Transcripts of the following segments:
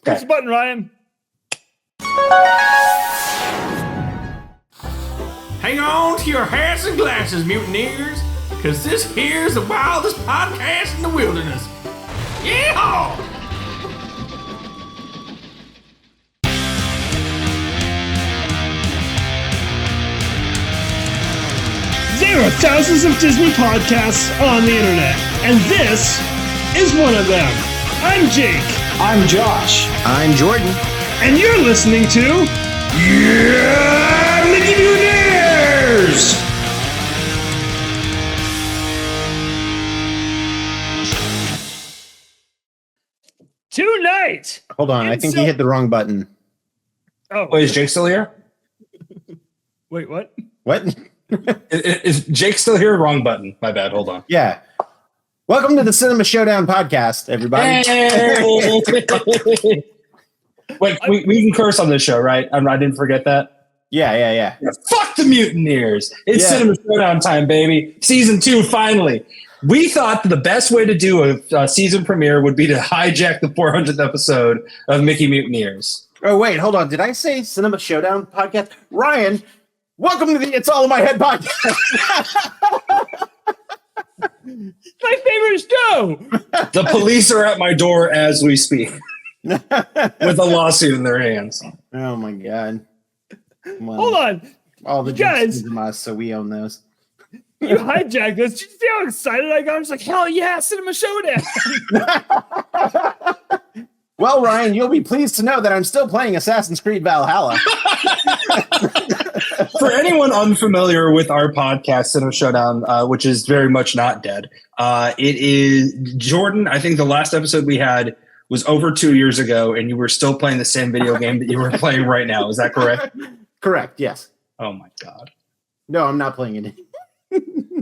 Press the button, Ryan. Hang on to your hats and glasses, mutineers, because this here's the wildest podcast in the wilderness. Yeehaw! There are thousands of Disney podcasts on the internet, and this is one of them. I'm Jake. I'm Josh. I'm Jordan. And you're listening to Mutineers! Tonight! Hold on, I think you hit the wrong button. Oh, wait, is Jake still here? Wait, what? What? Is Jake still here? Wrong button. My bad. Hold on. Yeah. Welcome to the Cinema Showdown podcast, everybody. Hey! Wait, we can curse on this show, right? I didn't forget that. Yeah. Fuck the Mutineers. It's Cinema Showdown time, baby. Season 2, finally. We thought that the best way to do a season premiere would be to hijack the 400th episode of Mickey Mutineers. Oh, wait, hold on. Did I say Cinema Showdown podcast? Ryan, welcome to the It's All in My Head podcast. My favorite show! The police are at my door as we speak with a lawsuit in their hands. Oh, my God. Well, hold on. All the guys from us, so we own those. You hijacked this. Did you see how excited I got? I'm just like, hell yeah, Cinema Showdown. Well, Ryan, you'll be pleased to know that I'm still playing Assassin's Creed Valhalla. For anyone unfamiliar with our podcast, Cinema Showdown, which is very much not dead, it is Jordan. I think the last episode we had was over 2 years ago, and you were still playing the same video game that you were playing right now. Is that correct? Correct, yes. Oh, my God. No, I'm not playing it.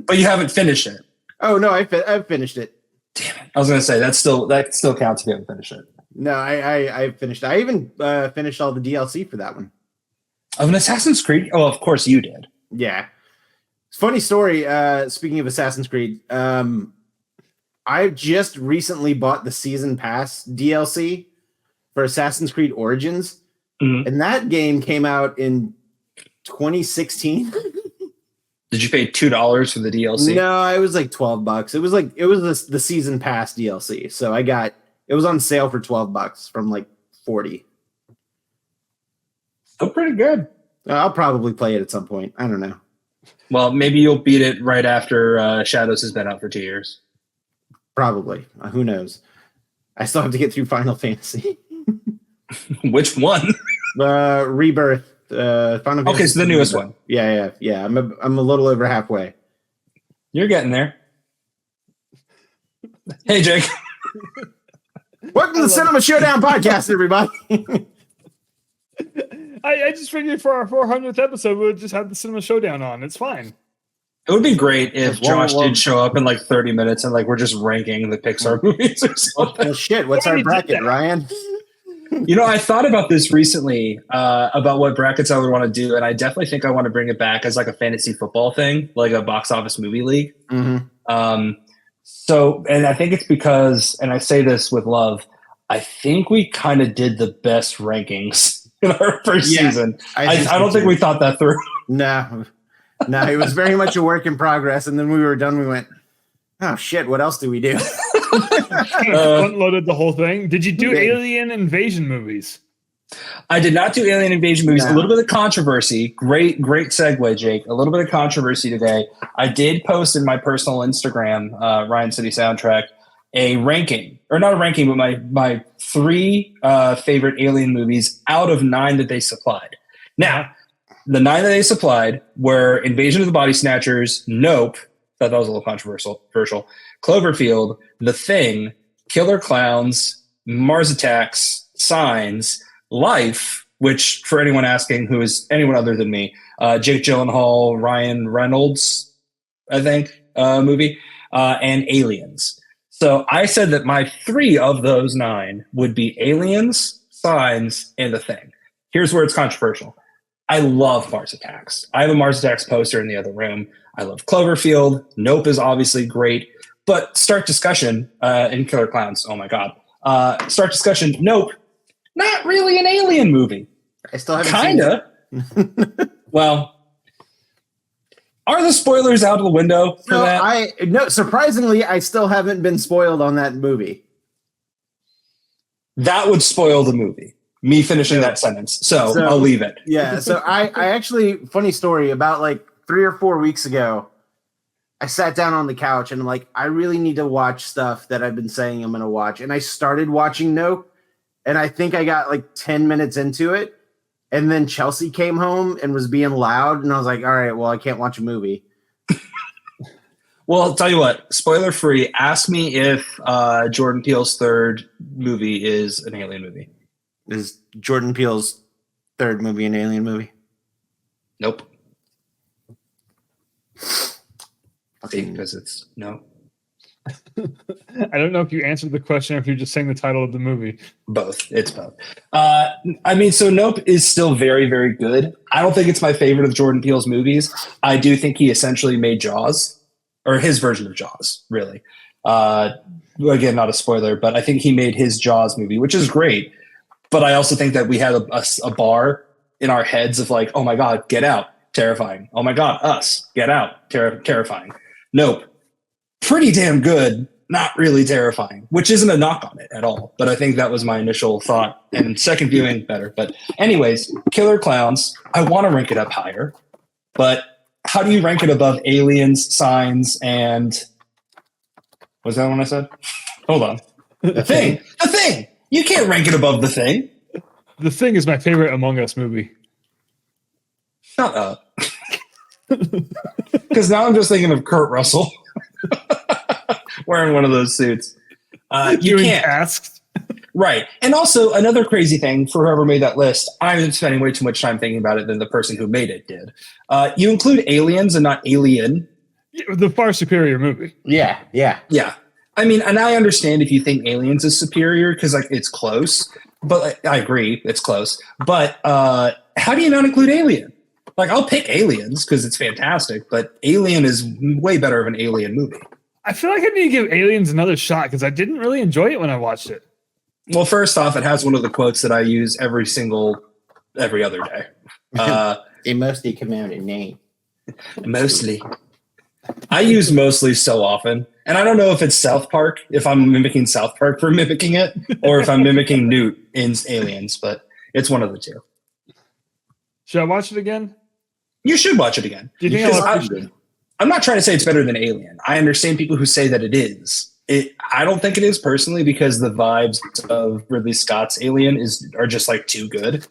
But you haven't finished it. Oh, no, I've finished it. Damn it. I was going to say, that still counts if you haven't finished it. No, I finished. I even finished all the DLC for that one. Of an Assassin's Creed? Oh, of course you did. Yeah. Funny story. Speaking of Assassin's Creed, I just recently bought the Season Pass DLC for Assassin's Creed Origins, and that game came out in 2016. Did you pay $2 for the DLC? No, it was like $12. It was the Season Pass DLC. So it was on sale for $12 from like 40. Still pretty good. I'll probably play it at some point. I don't know. Well, maybe you'll beat it right after Shadows has been out for 2 years. Probably. Who knows? I still have to get through Final Fantasy. Which one? Rebirth. Final Fantasy. Okay, so the newest one. Yeah. I'm a little over halfway. You're getting there. Hey, Jake. Welcome to the Cinema Showdown podcast, everybody. I just figured for our 400th episode, we would just have the Cinema Showdown on. It's fine. It would be great if Josh did show up in like 30 minutes and like we're just ranking the Pixar movies or something. Well, shit, what's our bracket, Ryan? You know, I thought about this recently about what brackets I would want to do, and I definitely think I want to bring it back as like a fantasy football thing, like a box office movie league. Mm-hmm. So, and I think it's because, and I say this with love, I think we kind of did the best rankings in our first season. I don't think we thought that through. No, it was very much a work in progress. And then we were done. We went, oh shit, what else do we do? Front loaded the whole thing. Did you do alien invasion movies? I did not do alien invasion movies. No. A little bit of controversy. Great segue, Jake. A little bit of controversy today. I did post in my personal Instagram, Ryan City Soundtrack, a ranking, or not a ranking, but my 3 favorite alien movies out of 9 that they supplied. Now, the 9 that they supplied were Invasion of the Body Snatchers, Nope, thought that was a little controversial, Cloverfield, The Thing, Killer Clowns, Mars Attacks, Signs, Life, which for anyone asking who is anyone other than me, Jake Gyllenhaal, Ryan Reynolds, I think, movie, and Aliens. So I said that my 3 of those 9 would be Aliens, Signs, and The Thing. Here's where it's controversial. I love Mars Attacks. I have a Mars Attacks poster in the other room. I love Cloverfield. Nope is obviously great. But start discussion in Killer Clowns. Oh, my God. Start discussion. Nope. not really an alien movie. I still haven't Kinda. seen it. Well, are the spoilers out of the window for No, that? surprisingly, I still haven't been spoiled on that movie. That would spoil the movie. Me finishing that sentence. So I'll leave it. Yeah. So I actually, funny story, about like 3 or 4 weeks ago, I sat down on the couch and I'm like, I really need to watch stuff that I've been saying I'm going to watch. And I started watching Nope. And I think I got like 10 minutes into it. And then Chelsea came home and was being loud. And I was like, all right, well, I can't watch a movie. Well, I'll tell you what, spoiler free, ask me if Jordan Peele's third movie is an alien movie. Is Jordan Peele's third movie an alien movie? Nope. Because it's no. I don't know if you answered the question or if you're just saying the title of the movie. Both. It's both. So Nope is still very, very good. I don't think it's my favorite of Jordan Peele's movies. I do think he essentially made Jaws, or his version of Jaws, really. Again, not a spoiler, but I think he made his Jaws movie, which is great. But I also think that we had a bar in our heads of like, oh my God, Get Out, terrifying. Oh my God, Us, Get Out, terrifying. Nope. Pretty damn good, not really terrifying, which isn't a knock on it at all. But I think that was my initial thought. And second viewing, better. But anyways, Killer Clowns, I want to rank it up higher. But how do you rank it above Aliens, Signs, and... Was that one I said? Hold on. The Thing! The Thing! You can't rank it above The Thing. The Thing is my favorite Among Us movie. Shut up. Because now I'm just thinking of Kurt Russell wearing one of those suits. You can't. Tasks. Right. And also, another crazy thing for whoever made that list, I'm spending way too much time thinking about it than the person who made it did. You include Aliens and not Alien. The far superior movie. Yeah. Yeah. I mean, and I understand if you think Aliens is superior because like it's close, but I agree it's close. But how do you not include Alien? Like, I'll pick Aliens because it's fantastic, but Alien is way better of an alien movie. I feel like I need to give Aliens another shot because I didn't really enjoy it when I watched it. Well, first off, it has one of the quotes that I use every other day. They mostly come out at night. Mostly. I use mostly so often. And I don't know if it's South Park, if I'm mimicking South Park for mimicking it, or if I'm mimicking Newt in Aliens, but it's one of the two. Should I watch it again? You should watch it again. Do you think I'll watch it? I'm not trying to say it's better than Alien. I understand people who say that it is. I don't think it is personally because the vibes of Ridley Scott's Alien are just like too good.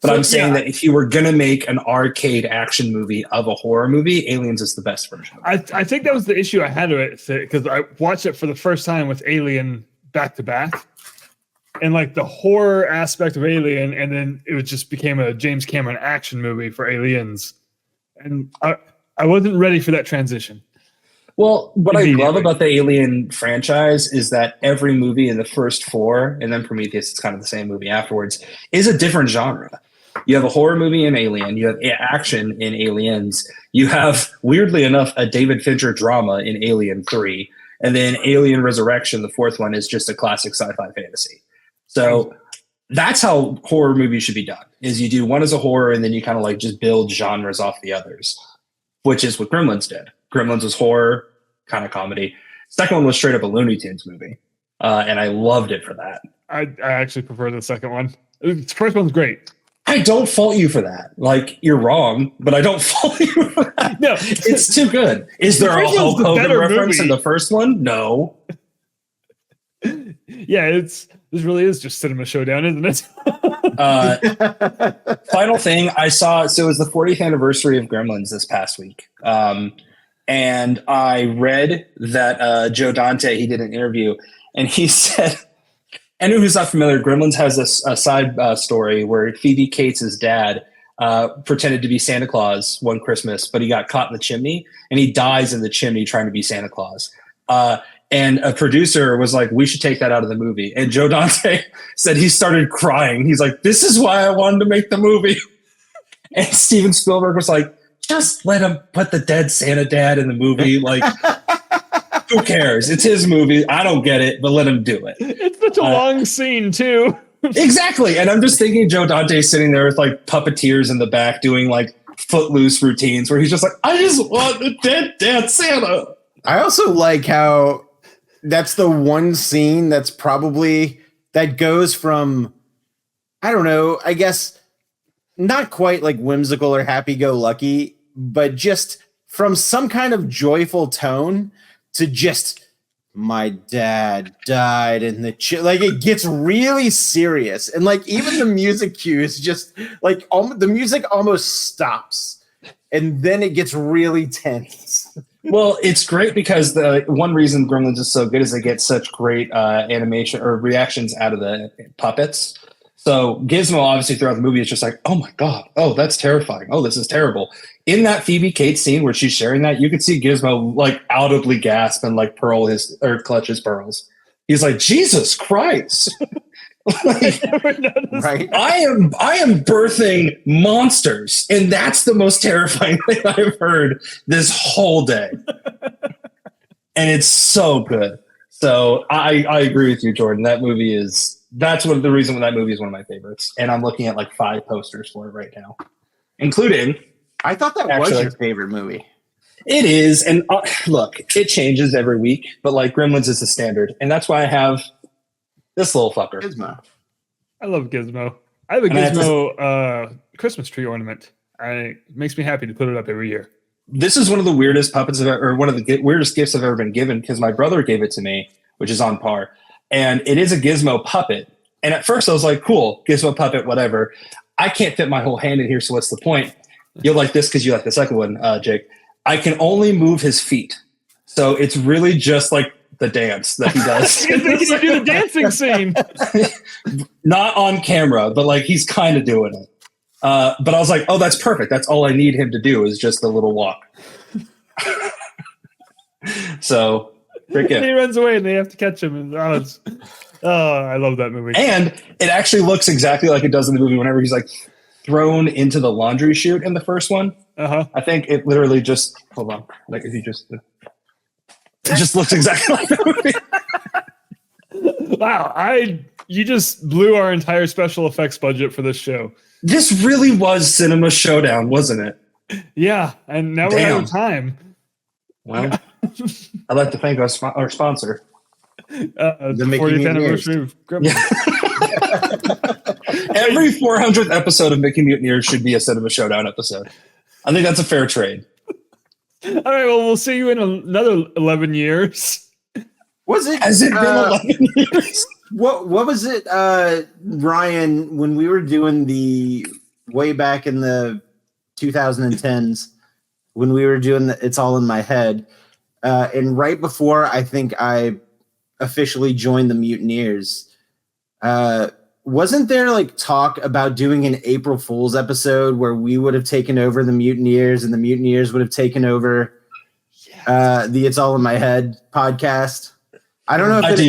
But I'm saying that if you were going to make an arcade action movie of a horror movie, Aliens is the best version. I think that was the issue I had with it because I watched it for the first time with Alien back to back. And like the horror aspect of Alien, and then it just became a James Cameron action movie for Aliens. And I wasn't ready for that transition. Well, what I love about the Alien franchise is that every movie in the first four, and then Prometheus, it's kind of the same movie afterwards, is a different genre. You have a horror movie in Alien. You have action in Aliens. You have, weirdly enough, a David Fincher drama in Alien 3. And then Alien Resurrection, the fourth one, is just a classic sci-fi fantasy. So that's how horror movies should be done, is you do one as a horror and then you kind of like just build genres off the others, which is what Gremlins did. Gremlins was horror, kind of comedy. Second one was straight up a Looney Tunes movie. And I loved it for that. I actually prefer the second one. The first one's great. I don't fault you for that. Like, you're wrong, but I don't fault you for that. No, it's too good. Is there a Hulk Hogan reference in the first one? No. Yeah, this really is just Cinema Showdown, isn't it? Final thing I saw, so it was the 40th anniversary of Gremlins this past week. And I read that Joe Dante, he did an interview, and he said, anyone who's not familiar, Gremlins has a side story where Phoebe Cates' dad pretended to be Santa Claus one Christmas, but he got caught in the chimney, and he dies in the chimney trying to be Santa Claus. And a producer was like, we should take that out of the movie. And Joe Dante said he started crying. He's like, this is why I wanted to make the movie. And Steven Spielberg was like, just let him put the dead Santa dad in the movie. Like, who cares? It's his movie. I don't get it, but let him do it. It's such a long scene, too. Exactly. And I'm just thinking Joe Dante sitting there with like puppeteers in the back doing like footloose routines where he's just like, I just want a dead Santa. I also like how that's the one scene that's probably that goes from, I don't know, I guess not quite like whimsical or happy-go-lucky, but just from some kind of joyful tone to just my dad died in the like it gets really serious, and like even the music cues just like the music almost stops, and then it gets really tense. Well, it's great because the one reason Gremlins is so good is they get such great animation or reactions out of the puppets. So Gizmo, obviously, throughout the movie, is just like, oh my God, oh, that's terrifying. Oh, this is terrible. In that Phoebe Cates scene where she's sharing that, you could see Gizmo like audibly gasp and like clutch his pearls. He's like, Jesus Christ. Like, right? I am birthing monsters, and that's the most terrifying thing I've heard this whole day. And it's so good. So I agree with you, Jordan. That's the reason that movie is one of my favorites. And I'm looking at like 5 posters for it right now, including. I thought that was your favorite movie. It is, and look, it changes every week, but like Gremlins is the standard, and that's why I have this little fucker. Gizmo. I love Gizmo. I have a Gizmo Christmas tree ornament. It makes me happy to put it up every year. This is one of the weirdest puppets or one of the weirdest gifts I've ever been given because my brother gave it to me, which is on par, and it is a Gizmo puppet. And at first I was like, cool, Gizmo puppet, whatever. I can't fit my whole hand in here, so what's the point? You'll like this because you like the second one, Jake. I can only move his feet. So it's really just like the dance that he does. You're thinking you do the dancing scene. Not on camera, but like he's kind of doing it. But I was like, oh, that's perfect. That's all I need him to do is just a little walk. So, great gift. He runs away and they have to catch him. And I love that movie. And it actually looks exactly like it does in the movie whenever he's like thrown into the laundry chute in the first one. I think it literally just hold on. Like if you just it just looks exactly like the movie. Wow, you just blew our entire special effects budget for this show. This really was Cinema Showdown, wasn't it? Yeah, and now we're out of time. Well, I'd like to thank our sponsor. The 40th anniversary of Gremlins. Every 400th episode of Mickey Mutineers should be a Cinema Showdown episode. I think that's a fair trade. All right, well, we'll see you in another 11 years. Has it been 11 years? What was it, Ryan, when we were doing way back in the 2010s, when we were doing It's All in My Head, and right before I think I officially joined the Mutineers, wasn't there like talk about doing an April Fool's episode where we would have taken over the Mutineers and the Mutineers would have taken over the It's All in My Head podcast? I don't know if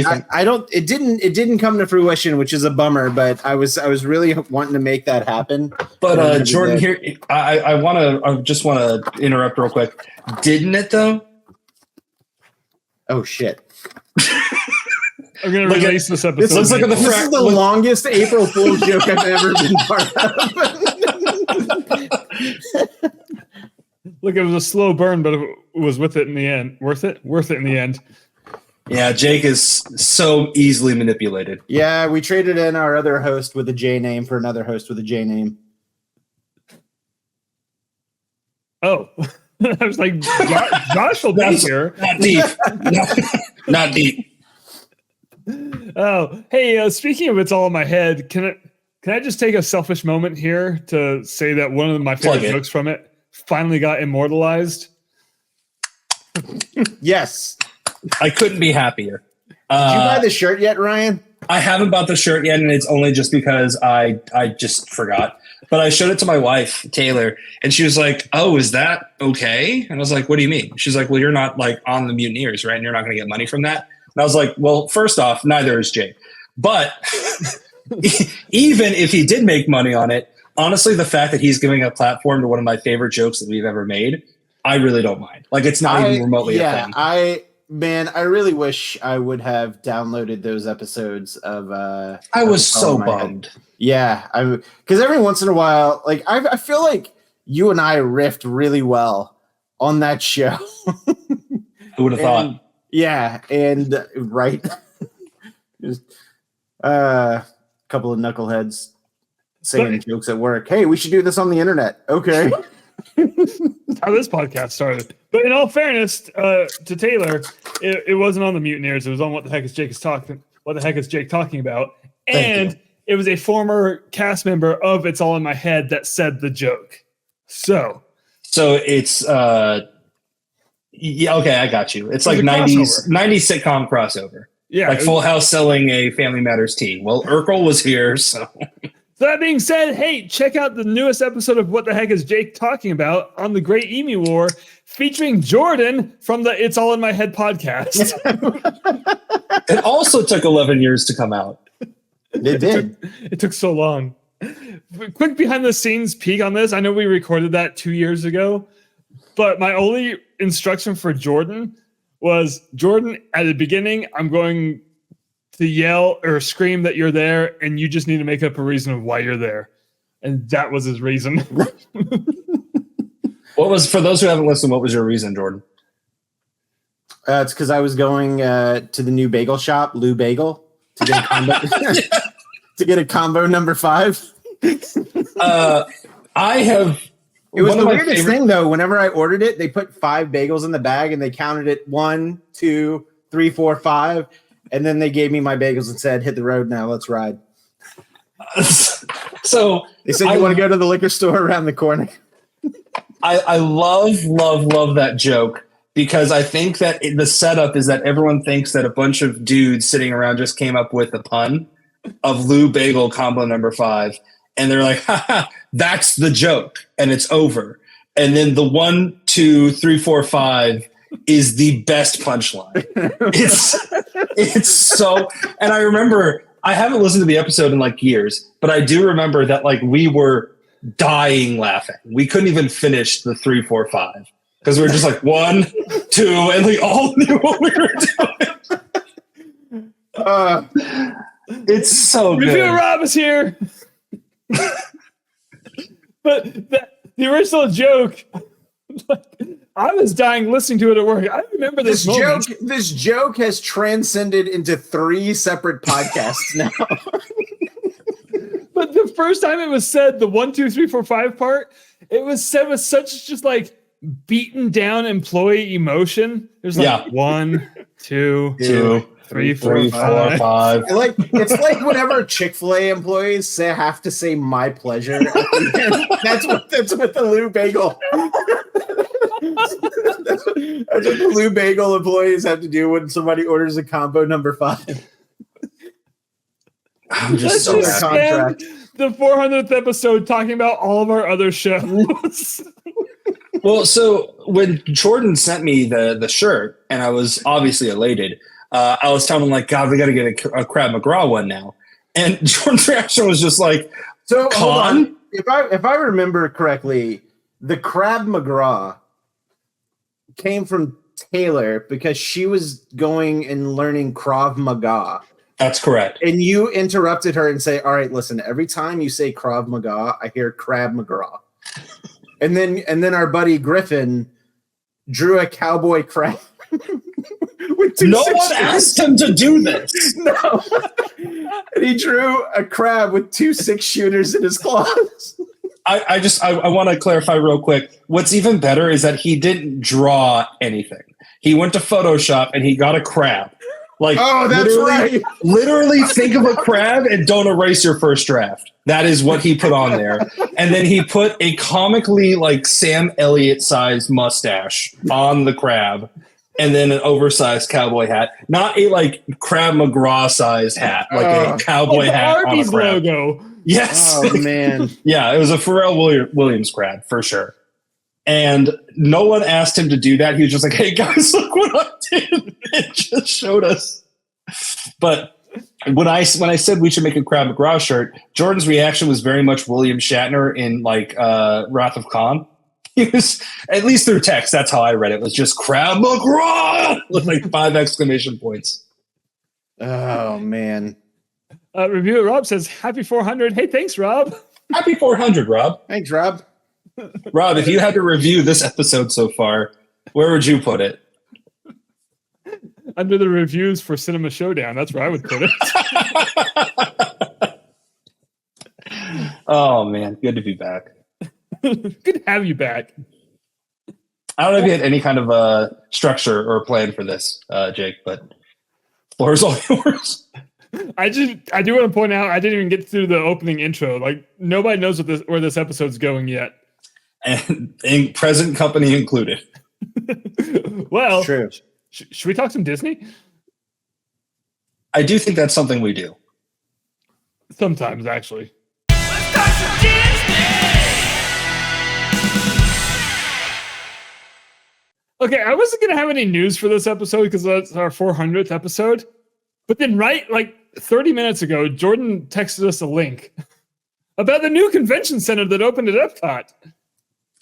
it didn't come to fruition, which is a bummer, but I was really wanting to make that happen. But Jordan, here I just want to interrupt real quick. Didn't it though? Oh shit. I'm going to release this episode. This is the longest April Fool's joke I've ever been part of. Look, it was a slow burn, but it was worth it in the end. Worth it in the end. Yeah, Jake is so easily manipulated. Yeah, we traded in our other host with a J name for another host with a J name. Oh, I was like, Josh will be here. Not deep. Not deep. Oh, hey, speaking of It's All in My Head, can I just take a selfish moment here to say that one of my favorite jokes from it finally got immortalized? Yes. I couldn't be happier. Did you buy the shirt yet, Ryan? I haven't bought the shirt yet, and it's only just because I just forgot. But I showed it to my wife, Taylor, and she was like, oh, is that okay? And I was like, what do you mean? She's like, well, you're not like on the Mutineers, right? And you're not going to get money from that. And I was like, well, first off, neither is Jake. But even if he did make money on it, honestly, the fact that he's giving a platform to one of my favorite jokes that we've ever made, I really don't mind. Like, it's not even remotely a thing. man, I really wish I would have downloaded those episodes of. I was of so My Head. bummed. Yeah, because every once in a while, like I feel like you and I riffed really well on that show. Who would have thought? Yeah, and right, just a couple of knuckleheads saying jokes at work. Hey, we should do this on the internet. Okay. That's how this podcast started. But in all fairness, to Taylor, it wasn't on the Mutineers. It was on What the Heck is Jake talking about? And it was a former cast member of It's All in My Head that said the joke. So it's yeah, okay, I got you. It's like 90s sitcom crossover. Yeah, like Full House selling a Family Matters tea. Well, Urkel was here, so. So that being said, hey, check out the newest episode of What the Heck is Jake talking about on the Great Emu War, featuring Jordan from the It's All in My Head podcast. It also took 11 years to come out. It did. It took so long. Quick behind the scenes peek on this. I know we recorded that 2 years ago, but my only instruction for Jordan was, Jordan, at the beginning, I'm going to yell or scream that you're there, and you just need to make up a reason of why you're there. And that was his reason. What was, for those who haven't listened, what was your reason, Jordan? It's because I was going to the new bagel shop, Lou Bagel, to get a combo, to get a combo number 5. I have. It was the weirdest thing, though. Whenever I ordered it, they put 5 bagels in the bag, and they counted it 1, 2, 3, 4, 5. And then they gave me my bagels and said, hit the road now, let's ride. So they said, you want to go to the liquor store around the corner? I love that joke, because I think that the setup is that everyone thinks that a bunch of dudes sitting around just came up with the pun of Lou Bagel combo number 5. And they're like, haha, that's the joke. And it's over. And then the 1, 2, 3, 4, 5 is the best punchline. It's so, and I remember, I haven't listened to the episode in like years, but I do remember that like we were dying laughing. We couldn't even finish the 3, 4, 5 because we were just like 1, 2, and we all knew what we were doing. It's so good. Review Rob is here. But the original joke, I was dying listening to it at work. I remember this moment. This joke has transcended into 3 separate podcasts now. But the first time it was said, the 1, 2, 3, 4, 5 part, it was said with such just like beaten down employee emotion. There's like 1, 2, 3, 4, 5. It's like whenever Chick-fil-A employees have to say "my pleasure." That's what the Lou Bagel. That's what the Lou Bagel employees have to do when somebody orders a combo number 5. I'm just so contract. The 400th episode talking about all of our other shows. Well, so when Jordan sent me the shirt, and I was obviously elated, I was telling him like, God, we got to get a Crab McGraw one now. And Jordan's reaction was just like, so hold on. If I remember correctly, the Crab McGraw came from Taylor because she was going and learning Krav Maga. That's correct. And you interrupted her and say, all right, listen, every time you say Krav Maga, I hear Crab McGraw. And then our buddy Griffin drew a cowboy crab. No one asked him to do this. No. And he drew a crab with 2 6-shooters in his claws. I want to clarify real quick. What's even better is that he didn't draw anything. He went to Photoshop and he got a crab. Like, oh, that's right. Literally think of a crab and don't erase your first draft. That is what he put on there. And then he put a comically like Sam Elliott sized mustache on the crab. And then an oversized cowboy hat. Not a like Crab McGraw sized hat. Like a cowboy hat Arby's on a crab. Logo. Yes. Oh, man. Yeah, it was a Pharrell Williams crab for sure. And no one asked him to do that. He was just like, hey, guys, look what I did. It just showed us. But when I said we should make a Crab McGraw shirt, Jordan's reaction was very much William Shatner in like Wrath of Khan. He was, at least through text, that's how I read it. It was just crab McGraw with like 5 exclamation points. Oh man. Reviewer Rob says, happy 400. Hey, thanks, Rob. Happy 400, Rob. Thanks, Rob. Rob, if you had to review this episode so far, where would you put it? Under the reviews for Cinema Showdown. That's where I would put it. Oh, man. Good to be back. Good to have you back. I don't know if you had any kind of structure or plan for this, Jake, but floor is all yours. I do want to point out I didn't even get through the opening intro. Like nobody knows where this episode's going yet. And present company included. Well, True. Should we talk some Disney? I do think that's something we do. Sometimes, actually. Let's talk some Disney! Okay, I wasn't going to have any news for this episode because that's our 400th episode. But then like 30 minutes ago, Jordan texted us a link about the new convention center that opened at Epcot.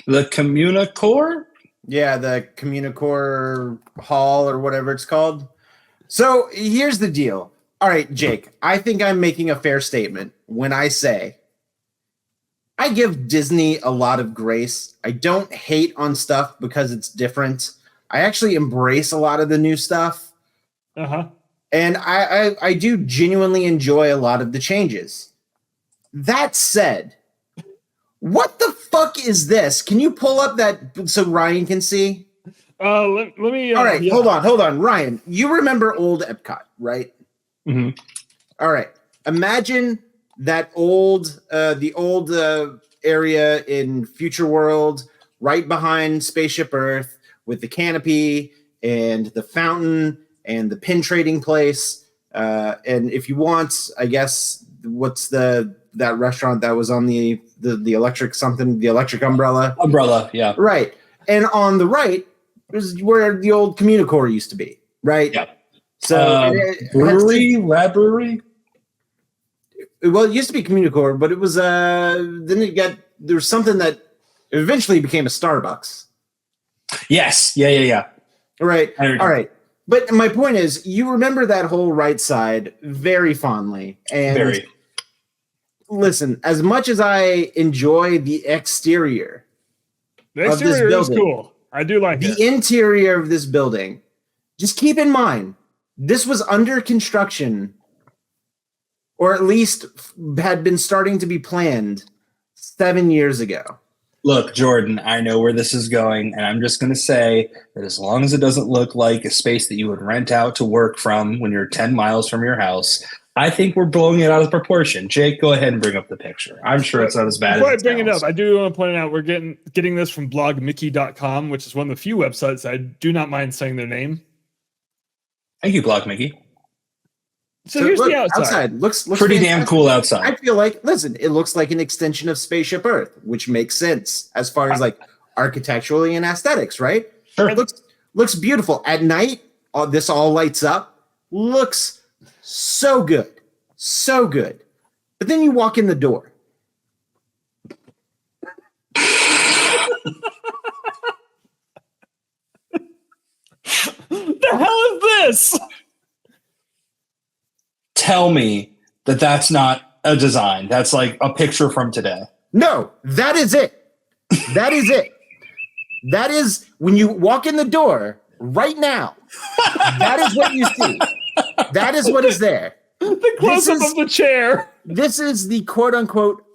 The Communicore? Yeah, the Communicore Hall or whatever it's called. So here's the deal. All right, Jake, I think I'm making a fair statement when I say I give Disney a lot of grace. I don't hate on stuff because it's different. I actually embrace a lot of the new stuff. Uh-huh. And I do genuinely enjoy a lot of the changes. That said, what the fuck is this? Can you pull up that so Ryan can see? Let me. All right, hold on. Ryan, you remember old Epcot, right? Mm-hmm. All right. Imagine that the old area in Future World right behind Spaceship Earth with the canopy and the fountain and the pin trading place. And if you want, I guess, what's that restaurant that was on the electric something, the electric umbrella? Umbrella, yeah. Right. And on the right is where the old Communicore used to be, right? Yeah. So Lab brewery? Well, it used to be Communicore, but it was then there was something that eventually became a Starbucks. Yes. Yeah. Right. All right. But my point is, you remember that whole right side very fondly. And Very. Listen, as much as I enjoy the exterior The of this exterior is building, cool. I do like it. the interior of this building, just keep in mind, this was under construction, or at least had been starting to be planned 7 years ago. Look, Jordan, I know where this is going, and I'm just going to say that as long as it doesn't look like a space that you would rent out to work from when you're 10 miles from your house, I think we're blowing it out of proportion. Jake, go ahead and bring up the picture. I'm sure it's not as bad Before as I bring it sounds. up, I do want to point out we're getting this from blogmickey.com, which is one of the few websites I do not mind saying their name. Thank you, Block Mickey. So here's look, the outside. looks Pretty damn fantastic. cool outside. I feel like, listen, it looks like an extension of Spaceship Earth, which makes sense as far as like architecturally and aesthetics, right? Sure. It looks beautiful. At night, this all lights up. Looks so good. So good. But then you walk in the door. The hell is this? Tell me that that's not a design. That's like a picture from today. No, that is it. That is it. That is when you walk in the door right now. That is what you see. That is what is there. The close-up of the chair. This is the quote unquote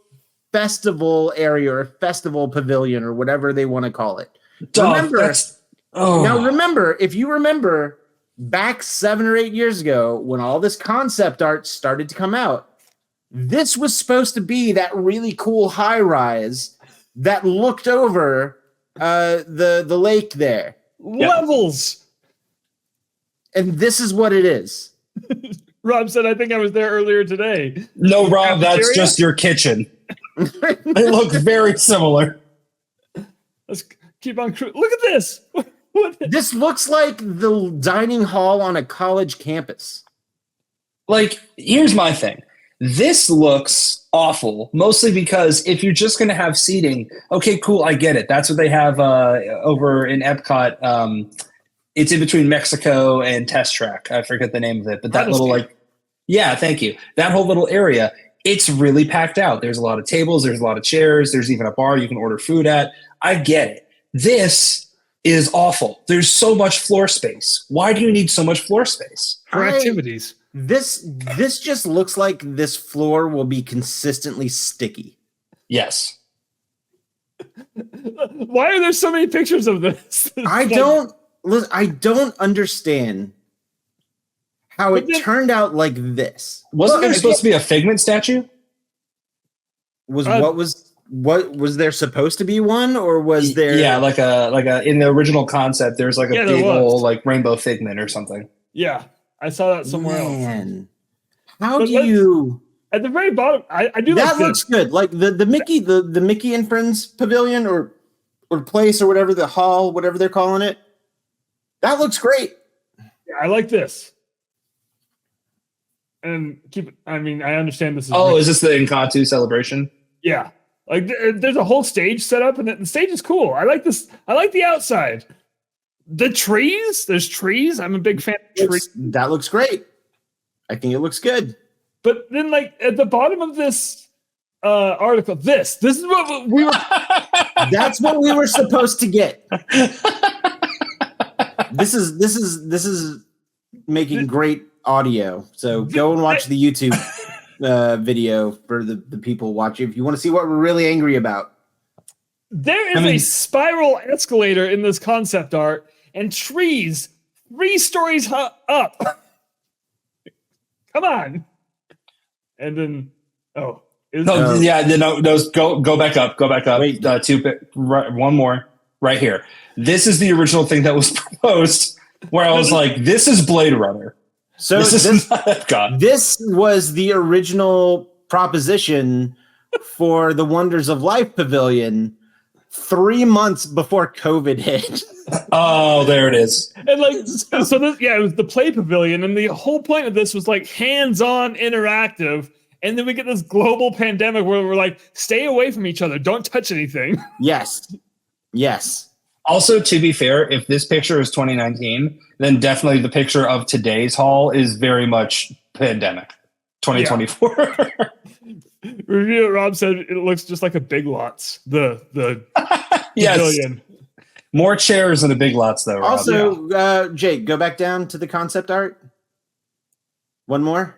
festival area or festival pavilion or whatever they want to call it. Now remember, if you remember back 7 or 8 years ago when all this concept art started to come out, this was supposed to be that really cool high rise that looked over the lake there. Levels. And this is what it is. Rob said, I think I was there earlier today. No, Rob, that's Cafeteria? just your kitchen. They look very similar. Let's keep on. Look at this. What? This looks like the dining hall on a college campus. Like, here's my thing. This looks awful, mostly because if you're just going to have seating, okay, cool, I get it. That's what they have over in Epcot. It's in between Mexico and Test Track. I forget the name of it, but that little yeah, thank you. That whole little area, it's really packed out. There's a lot of tables. There's a lot of chairs. There's even a bar you can order food at. I get it. This is awful. There's so much floor space. Why do you need so much floor space? For activities. This just looks like this floor will be consistently sticky. Yes. Why are there so many pictures of this? I don't understand how it turned out like this. Wasn't there supposed to be a Figment statue? What was there supposed to be one, or was there? Yeah, like a in the original concept, there's like a big old like rainbow Figment or something. Yeah, I saw that somewhere else. How do you? At the very bottom, I do that like looks good. Like the Mickey the Mickey and Friends Pavilion or place or whatever, the hall, whatever they're calling it. That looks great. Yeah, I like this. And I understand this is. Oh, is this the Encanto celebration? Yeah. Like there's a whole stage set up, and the stage is cool. I like this. I like the outside. The trees. There's trees. I'm a big fan of trees. That looks great. I think it looks good. But then, like at the bottom of this article, this is what we were. That's what we were supposed to get. This is making great audio. So go and watch the YouTube video for the people watching if you want to see what we're really angry about. There is a spiral escalator in this concept art and trees 3 stories up. Come on. And then go back up. Wait, one more right here. This is the original thing that was proposed where I was like, this is Blade Runner. So this was the original proposition for the Wonders of Life Pavilion 3 months before COVID hit. Oh, there it is. And like, so this, it was the Play Pavilion, and the whole point of this was like hands-on interactive. And then we get this global pandemic where we're like, stay away from each other, don't touch anything. Yes. Also, to be fair, if this picture is 2019, then definitely the picture of today's hall is very much pandemic 2024. Yeah. Review Rob said it looks just like a Big Lots. The yes. Pavilion. More chairs than a Big Lots, though. Rob. Also, Jake, go back down to the concept art. One more.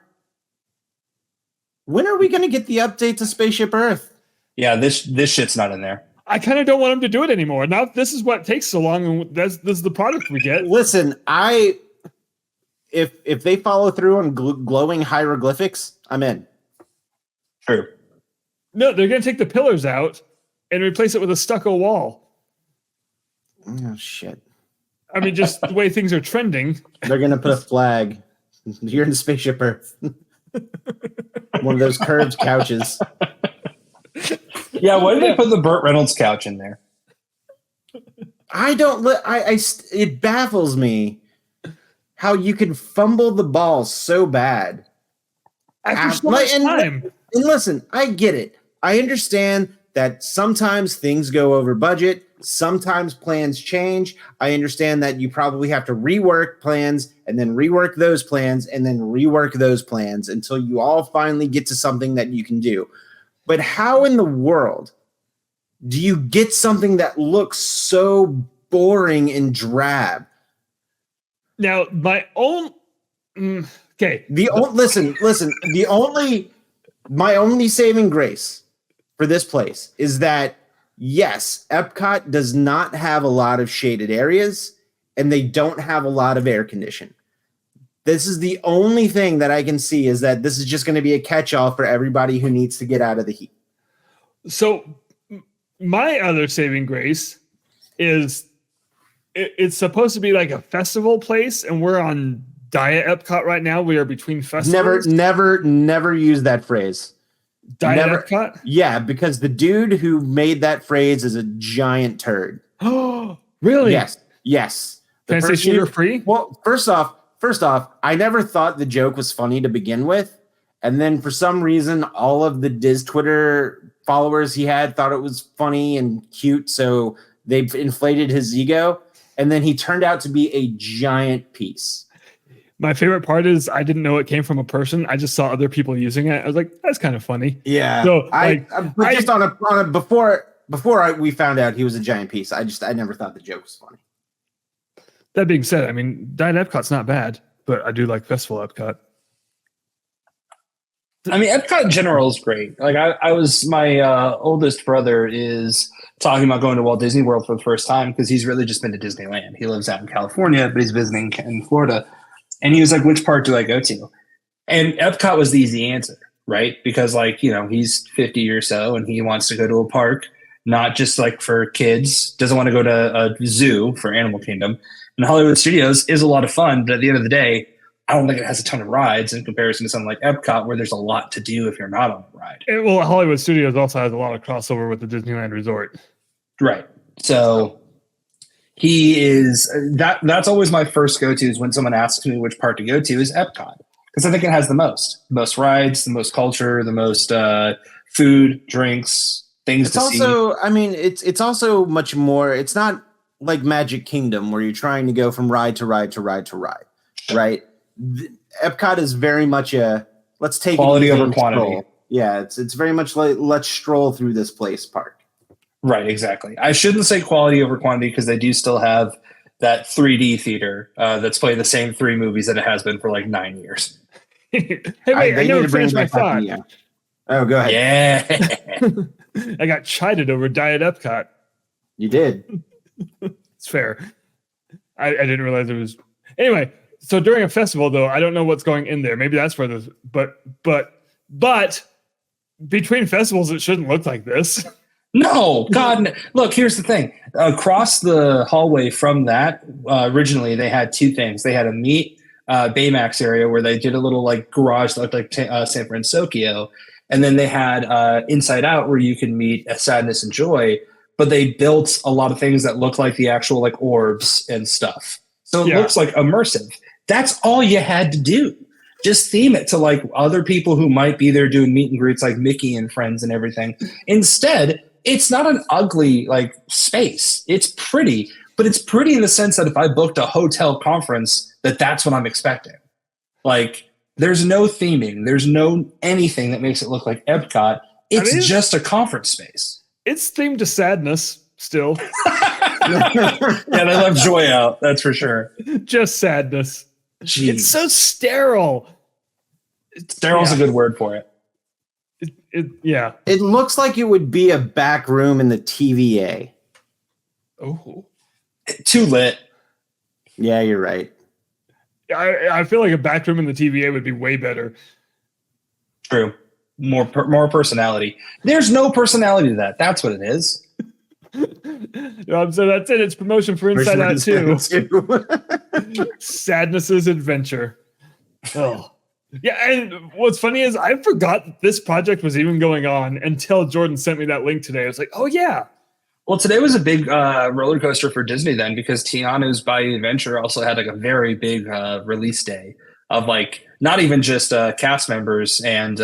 When are we going to get the update to Spaceship Earth? Yeah, this shit's not in there. I kind of don't want them to do it anymore. Now this is what takes so long, and this is the product we get. Listen, if they follow through on glowing hieroglyphics, I'm in. True. No, they're going to take the pillars out and replace it with a stucco wall. Oh shit! I mean, just the way things are trending. They're going to put a flag. You're in Spaceship Earth. One of those curved couches. Yeah, why did they put the Burt Reynolds couch in there? It baffles me how you can fumble the ball so bad. After so much time. And listen, I get it. I understand that sometimes things go over budget. Sometimes plans change. I understand that you probably have to rework plans and then rework those plans and then rework those plans until you all finally get to something that you can do. But how in the world do you get something that looks so boring and drab? Now, my only saving grace for this place is that yes, Epcot does not have a lot of shaded areas and they don't have a lot of air conditioning. This is the only thing that I can see is that this is just going to be a catch-all for everybody who needs to get out of the heat. So my other saving grace is it's supposed to be like a festival place, and we're on Diet Epcot right now. We are between festivals. Never use that phrase. Diet Epcot? Yeah, because the dude who made that phrase is a giant turd. Oh, really? Yes. Can I say sugar free? Well, First off, I never thought the joke was funny to begin with. And then for some reason, all of the Diz Twitter followers he had thought it was funny and cute. So they inflated his ego. And then he turned out to be a giant piece. My favorite part is I didn't know it came from a person. I just saw other people using it. I was like, that's kind of funny. Yeah. So before we found out he was a giant piece, I never thought the joke was funny. That being said, I mean, Diet Epcot's not bad, but I do like Festival Epcot. I mean, Epcot in general is great. Like my oldest brother is talking about going to Walt Disney World for the first time because he's really just been to Disneyland. He lives out in California, but he's visiting in Florida. And he was like, which part do I go to? And Epcot was the easy answer, right? Because he's 50 or so and he wants to go to a park, not just like for kids, doesn't want to go to a zoo for Animal Kingdom. And Hollywood Studios is a lot of fun, but at the end of the day, I don't think it has a ton of rides in comparison to something like Epcot, where there's a lot to do if you're not on the ride. Well, Hollywood Studios also has a lot of crossover with the Disneyland Resort. Right. So he is that's always my first go-to is when someone asks me which part to go to is Epcot. Because I think it has the most rides, the most culture, the most food, drinks, things it's to see. I mean, it's also much more, it's not like Magic Kingdom where you're trying to go from ride to ride to ride to ride, right? Epcot is very much a let's take quality it over quantity. Stroll. Yeah, it's very much like let's stroll through this place park. Right, exactly. I shouldn't say quality over quantity because they do still have that 3D theater that's playing the same 3 movies that it has been for like 9 years. Hey, wait, I never finished my thought. Oh, go ahead. Yeah. I got chided over Diet Epcot. You did. It's fair. I didn't realize it was. Anyway, so during a festival, though, I don't know what's going in there. Maybe that's where this. But between festivals, it shouldn't look like this. No, God. Look, here's the thing. Across the hallway from that, originally they had 2 things. They had a meet Baymax area where they did a little like garage that looked like San Francisco. And then they had Inside Out where you can meet Sadness and Joy. But they built a lot of things that look like the actual like orbs and stuff. So it looks like immersive. That's all you had to do. Just theme it to like other people who might be there doing meet and greets like Mickey and friends and everything. Instead, it's not an ugly like space. It's pretty, but it's pretty in the sense that if I booked a hotel conference, that's what I'm expecting. Like there's no theming. There's no anything that makes it look like Epcot. It's just a conference space. It's themed to sadness still. Yeah, they left joy out. That's for sure. Just sadness. Jeez. It's so sterile. Sterile is a good word for it. Yeah. It looks like it would be a back room in the TVA. Oh. Too lit. Yeah, you're right. I feel like a back room in the TVA would be way better. True. More personality. There's no personality to that. That's what it is. So that's it. It's promotion for Inside Out 2. Sadness's Adventure. Oh. Yeah, and what's funny is I forgot this project was even going on until Jordan sent me that link today. I was like, oh, yeah. Well, today was a big roller coaster for Disney then because Tiana's Bayou Adventure also had like a very big release day of like not even just cast members and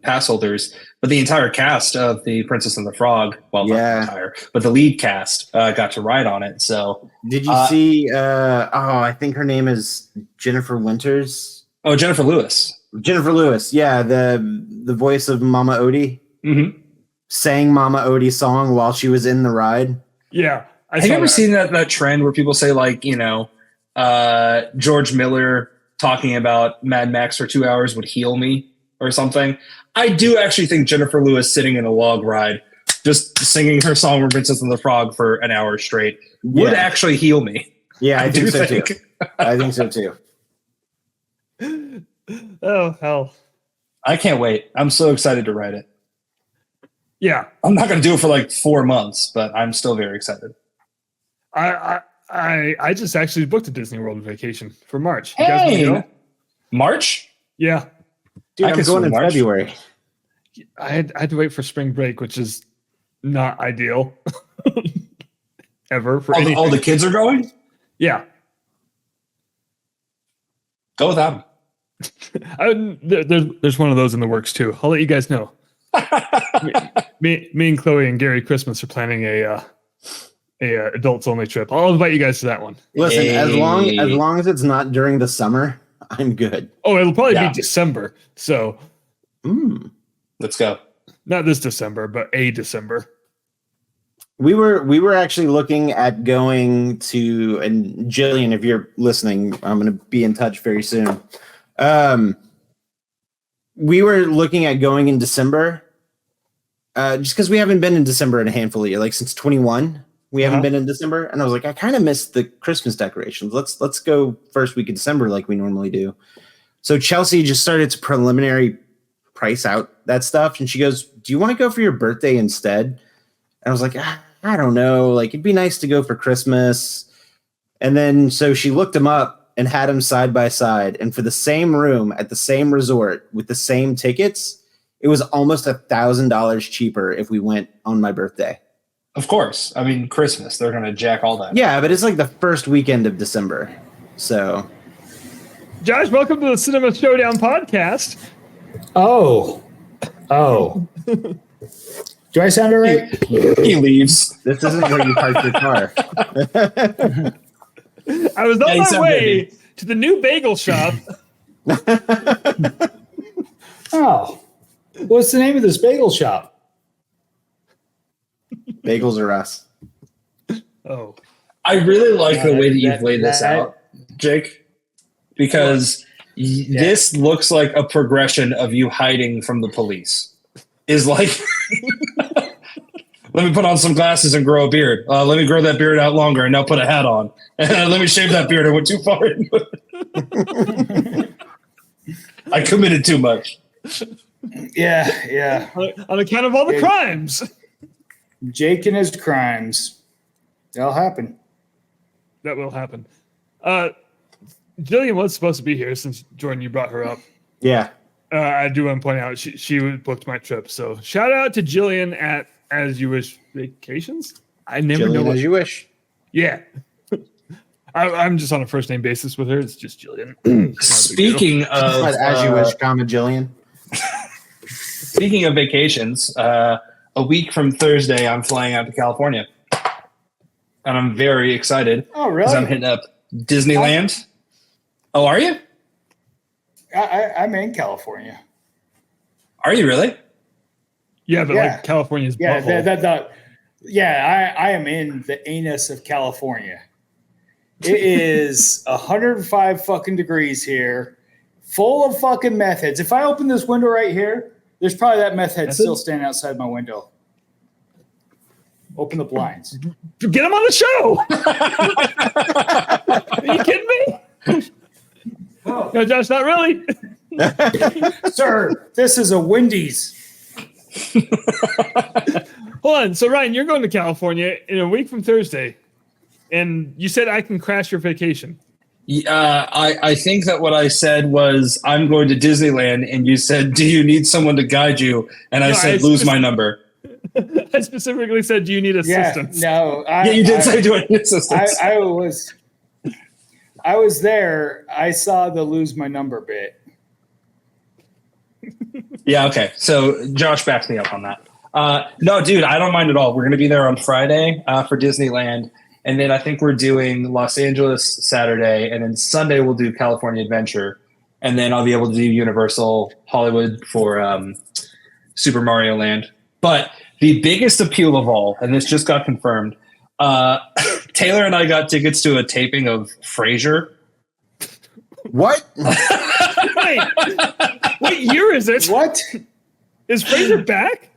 pass holders, but the entire cast of the Princess and the Frog. Well, not the entire, but the lead cast got to ride on it. So did you see? I think her name is Jennifer Winters. Oh, Jennifer Lewis. Jennifer Lewis. Yeah, the voice of Mama Odie. Mm-hmm. Sang Mama Odie's song while she was in the ride. Yeah. Have you ever seen that trend where people say like, George Miller talking about Mad Max for 2 hours would heal me or something? I do actually think Jennifer Lewis sitting in a log ride, just singing her song from Princess and the Frog for an hour straight would actually heal me. Yeah, I think so too. I think so too. Oh, hell. I can't wait. I'm so excited to ride it. Yeah. I'm not going to do it for like 4 months, but I'm still very excited. I just actually booked a Disney World vacation for March. Hey! You guys want to go? March? Yeah. Dude, I'm going in February. I had to wait for spring break, which is not ideal ever for anything. All the kids are going? Yeah. Go with them. There's one of those in the works too. I'll let you guys know. me and Chloe and Gary Christmas are planning a adults only trip. I'll invite you guys to that one. Listen, as long as it's not during the summer, I'm good. Oh, it'll probably be December. So let's go. Not this December, but a December. We were actually looking at going to, and Jillian, if you're listening, I'm going to be in touch very soon. We were looking at going in December, just because we haven't been in December in a handful of years, like since 21. We haven't been in December, and I was like, I kind of missed the Christmas decorations. Let's go first week of December like we normally do. So Chelsea just started to preliminary price out that stuff, and she goes, "Do you want to go for your birthday instead?" And I was like, I don't know. Like, it'd be nice to go for Christmas. And then so she looked them up and had them side by side, and for the same room at the same resort with the same tickets, it was almost $1,000 cheaper if we went on my birthday. Of course. I mean, Christmas. They're going to jack all that. Yeah, but it's like the first weekend of December. So, Josh, welcome to the Cinema Showdown podcast. Oh. Do I sound all right? He leaves. this isn't where you park your car. I was on my way to the new bagel shop. Oh. What's the name of this bagel shop? Bagels are us. Oh. I really like the way that you've laid this out, Jake, because this looks like a progression of you hiding from the police. Is like, let me put on some glasses and grow a beard. Let me grow that beard out longer and now put a hat on. Let me shave that beard. I went too far into it. I committed too much. Yeah. On account of all the crimes. Jake and his crimes. That'll happen. That will happen. Jillian was supposed to be here since, Jordan, you brought her up. Yeah. I do want to point out she booked my trip. So shout out to Jillian at As You Wish Vacations. I never Jillian know as you wish. Yeah. I'm just on a first name basis with her. It's just Jillian. Speaking of as you wish, comma Jillian. Speaking of vacations, a week from Thursday, I'm flying out to California, and I'm very excited. Oh, really? Because I'm hitting up Disneyland. Oh, are you? I'm in California. Are you really? Yeah, but like California's butthole. I am in the anus of California. It is 105 fucking degrees here, full of fucking meth heads. If I open this window right here, there's probably that meth head still standing outside my window. Open the blinds. Get him on the show. Are you kidding me? No, Josh, not really. Sir, this is a Wendy's. Hold on. So, Ryan, you're going to California in a week from Thursday, and you said I can crash your vacation. I think that what I said was I'm going to Disneyland, and you said, "Do you need someone to guide you?" And I said, "Lose my number." I specifically said, "Do you need assistance?" Yeah, you did say, "Do I need assistance?" I was there. I saw the lose my number bit. Yeah, okay. So Josh backs me up on that. No, dude, I don't mind at all. We're going to be there on Friday for Disneyland. And then I think we're doing Los Angeles Saturday. And then Sunday we'll do California Adventure. And then I'll be able to do Universal Hollywood for Super Mario Land. But the biggest appeal of all, and this just got confirmed, Taylor and I got tickets to a taping of Frasier. What? Wait, what year is it? What? Is Frasier back?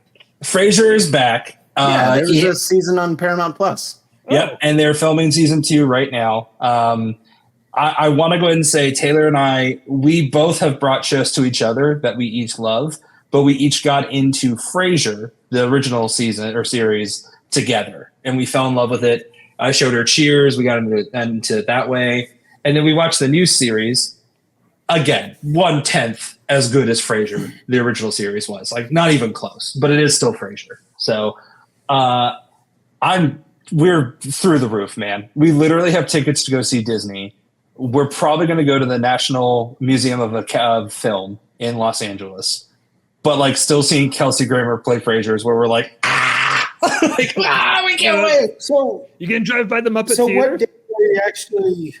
Frasier is back. Yeah, there was a season on Paramount Plus. Yep, and they're filming season 2 right now. I want to go ahead and say Taylor and I, we both have brought shows to each other that we each love, but we each got into Frasier, the original season or series, together, and we fell in love with it. I showed her Cheers. We got into it that way. And then we watched the new series. Again, 1/10 as good as Frasier, the original series was. Like, not even close, but it is still Frasier. So we're through the roof, man. We literally have tickets to go see Disney we're probably going to go to the National Museum of Film in Los Angeles. But like still seeing Kelsey Grammer play Frasier is where we're like, we can't wait. So You can drive by the Muppet so Theater. what day are you actually?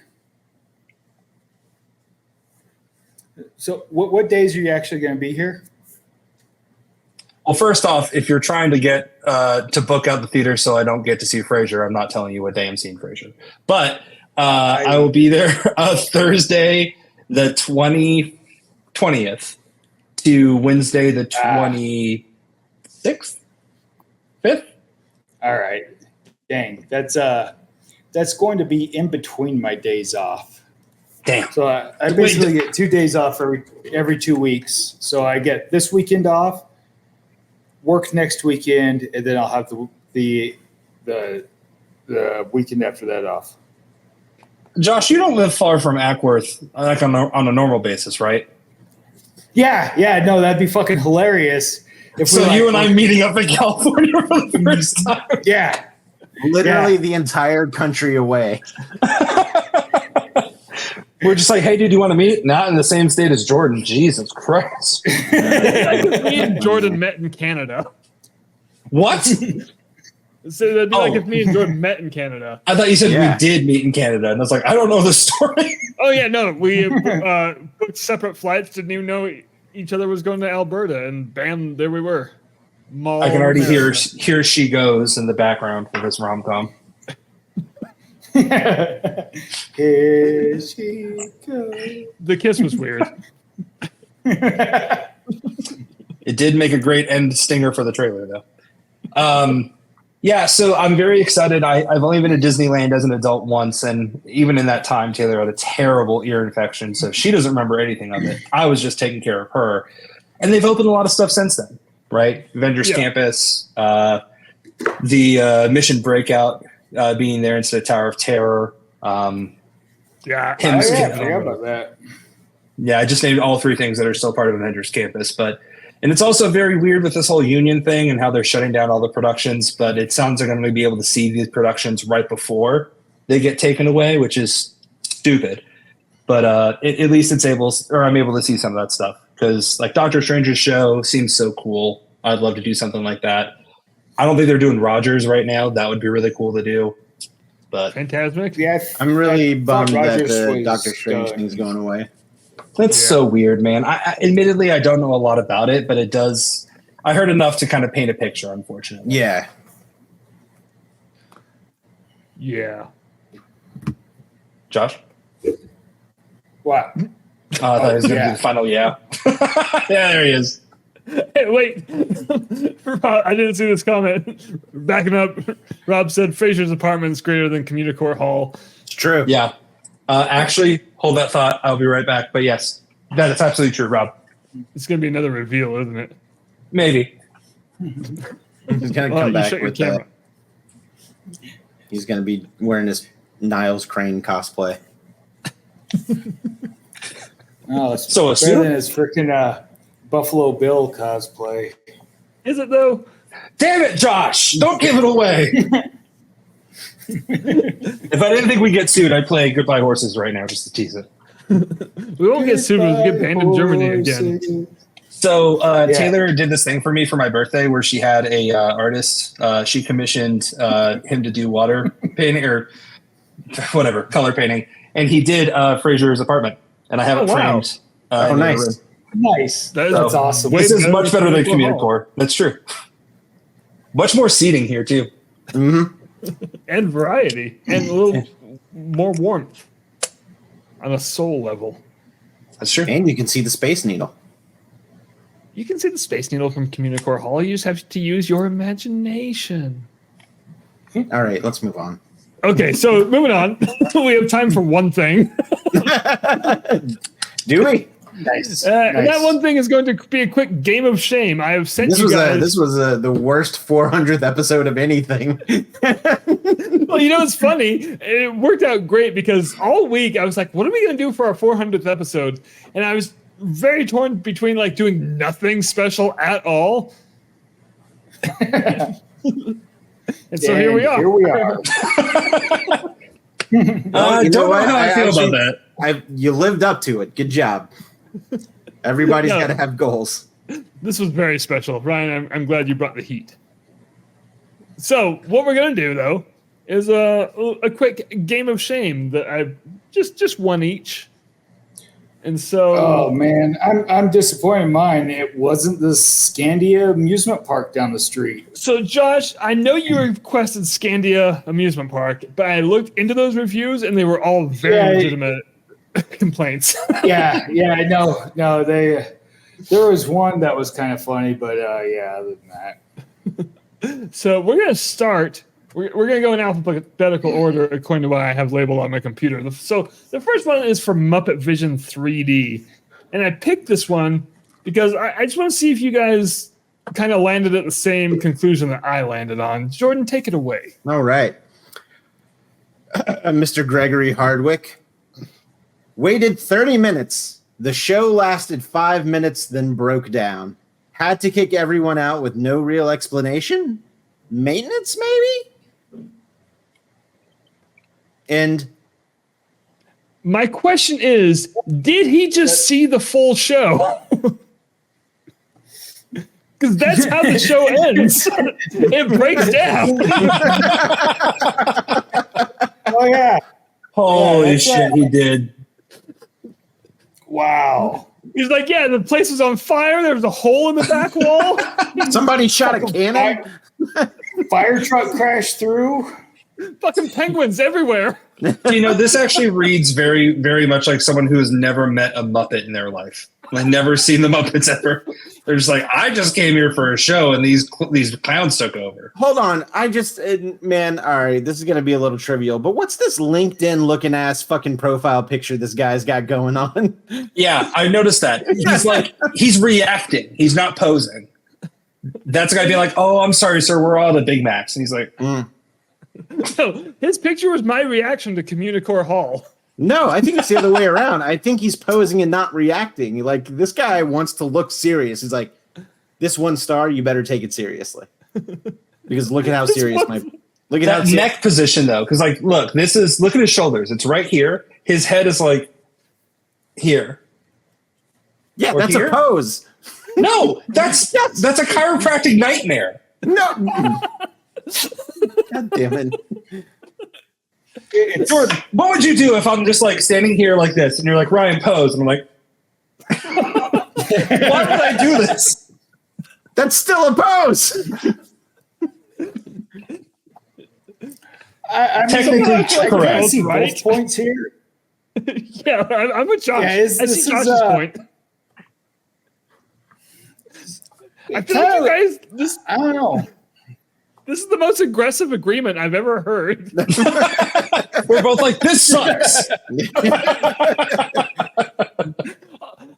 So what days are you actually going to be here? Well, first off, if you're trying to get to book out the theater so I don't get to see Frasier, I'm not telling you what day I'm seeing Frasier. But I will be there Thursday the 20th to Wednesday the 26th, 5th. All right. Dang, that's going to be in between my days off. Damn. So I basically get 2 days off every 2 weeks. So I get this weekend off, work next weekend, and then I'll have the weekend after that off. Josh, you don't live far from Ackworth, like on a normal basis, right? Yeah, no, that'd be fucking hilarious. If So you and I meeting up in California for the first time. Yeah. Literally the entire country away. We're just like, hey, dude, you want to meet? Not in the same state as Jordan. Jesus Christ. Me and Jordan met in Canada. What? So that'd be like if me and Jordan met in Canada. I thought you said Yeah. we did meet in Canada. And I was like, I don't know the story. Oh yeah, no, we booked separate flights. Didn't even know each other was going to Alberta, and bam, there we were. I can already hear "Here She Goes" in the background for this rom-com. Here she goes. The kiss was weird. It did make a great end stinger for the trailer, though. Yeah, so I'm very excited. I've only been to Disneyland as an adult once, and even in that time, Taylor had a terrible ear infection, so she doesn't remember anything of it. I was just taking care of her. And they've opened a lot of stuff since then, right? Avengers Campus, the Mission Breakout being there instead of Tower of Terror. Yeah, I forgot about that. Yeah, I just named all three things that are still part of Avengers Campus. And it's also very weird with this whole union thing and how they're shutting down all the productions, but it sounds like I'm going to be able to see these productions right before they get taken away, which is stupid. But at least I'm able to see some of that stuff because like Doctor Strange's show seems so cool. I'd love to do something like that. I don't think they're doing Rogers right now. That would be really cool to do. But Fantasmic. Yeah, I'm really bummed that Rogers the was Doctor Strange done. thing's going away. that's so weird, man. Admittedly, I don't know a lot about it, but it does. I heard enough to kind of paint a picture, unfortunately. Yeah. Yeah. Josh? What? I thought he was going to do the final yeah. Yeah, there he is. Hey, wait. I didn't see this comment. Backing up, Rob said Fraser's apartment is greater than Communicore Hall. It's true. Yeah. Actually, hold that thought. I'll be right back. But yes, that is absolutely true, Rob. It's going to be another reveal, isn't it? Maybe. He's going to Well, come you back shut your with camera. He's going to be wearing his Niles Crane cosplay. Oh, it's So a better suit? than his freaking Buffalo Bill cosplay. Is it, though? Damn it, Josh. Don't give it away. If I didn't think we'd get sued, I'd play Goodbye Horses right now just to tease it. We won't get sued when we get banned in Germany again. So Yeah. Taylor did this thing for me for my birthday where she had a artist. She commissioned him to do water painting or whatever, color painting. And he did Fraser's apartment. And I have it wow. framed. Oh, in the nice. room. Nice. That's That's awesome. This is Way much better than Communicore Hall. Communicore. That's true. Much more seating here, too. And variety. And a little more warmth on a soul level. That's true. And you can see the Space Needle. You can see the Space Needle from Communicore Hall. You just have to use your imagination. All right, let's move on. Okay, so moving on. We have time for one thing. Do we? Nice. And that one thing is going to be a quick game of shame. I have sent This you was guys. this was the worst 400th episode of anything. Well, you know, it's funny. It worked out great because all week I was like, what are we going to do for our 400th episode? And I was very torn between like doing nothing special at all. And so here we are. Here we are. I you know don't know what? how I feel actually- about that. You lived up to it. Good job. Everybody's got to have goals. This was very special. Ryan, I'm glad you brought the heat. So what we're going to do, though, is a quick game of shame that I've just one each. And so, oh man, I'm disappointed in mine. It wasn't the Scandia amusement park down the street. So Josh, I know you requested Scandia amusement park, but I looked into those reviews and they were all very legitimate complaints. yeah, no, there was one that was kind of funny, but other than that. So we're gonna start. We're going to go in alphabetical order according to what I have labeled on my computer. So the first one is for Muppet Vision 3D. And I picked this one because I just want to see if you guys kind of landed at the same conclusion that I landed on. Jordan, take it away. All right. Mr. Gregory Hardwick. Waited 30 minutes. The show lasted 5 minutes, then broke down. Had to kick everyone out with no real explanation? Maintenance, maybe? And my question is, did he just see the full show? Because that's how the show ends. It breaks down. Oh, yeah. Holy shit, he did. Wow. He's like, yeah, the place was on fire. There was a hole in the back wall. Somebody shot a cannon. Fire truck crashed through. Fucking penguins everywhere. This actually reads very, very much like someone who has never met a Muppet in their life. Like, never seen the Muppets ever. They're just like, I just came here for a show, and these clowns took over. Hold on. All right, this is going to be a little trivial, but what's this LinkedIn-looking ass fucking profile picture this guy's got going on? Yeah, I noticed that. He's reacting. He's not posing. That's a guy being like, oh, I'm sorry, sir, we're all the Big Macs. And he's like, So his picture was my reaction to Communicore Hall. No, I think it's the other way around. I think he's posing and not reacting. Like, this guy wants to look serious. He's like, this 1 star, you better take it seriously. Because look at how serious look at that neck position though. Because look at his shoulders. It's right here. His head is like here. Yeah, or that's here? A pose. No, that's a chiropractic nightmare. No. God damn it. Jordan, what would you do if I'm just like standing here like this and you're like, Ryan, pose? And I'm like, why would I do this? That's still a pose. I Technically correct. I see right? both points here. Yeah, I'm with Josh. Yeah, I see Josh's point. I feel like you guys, I don't know. this is the most aggressive agreement I've ever heard. We're both like, this sucks.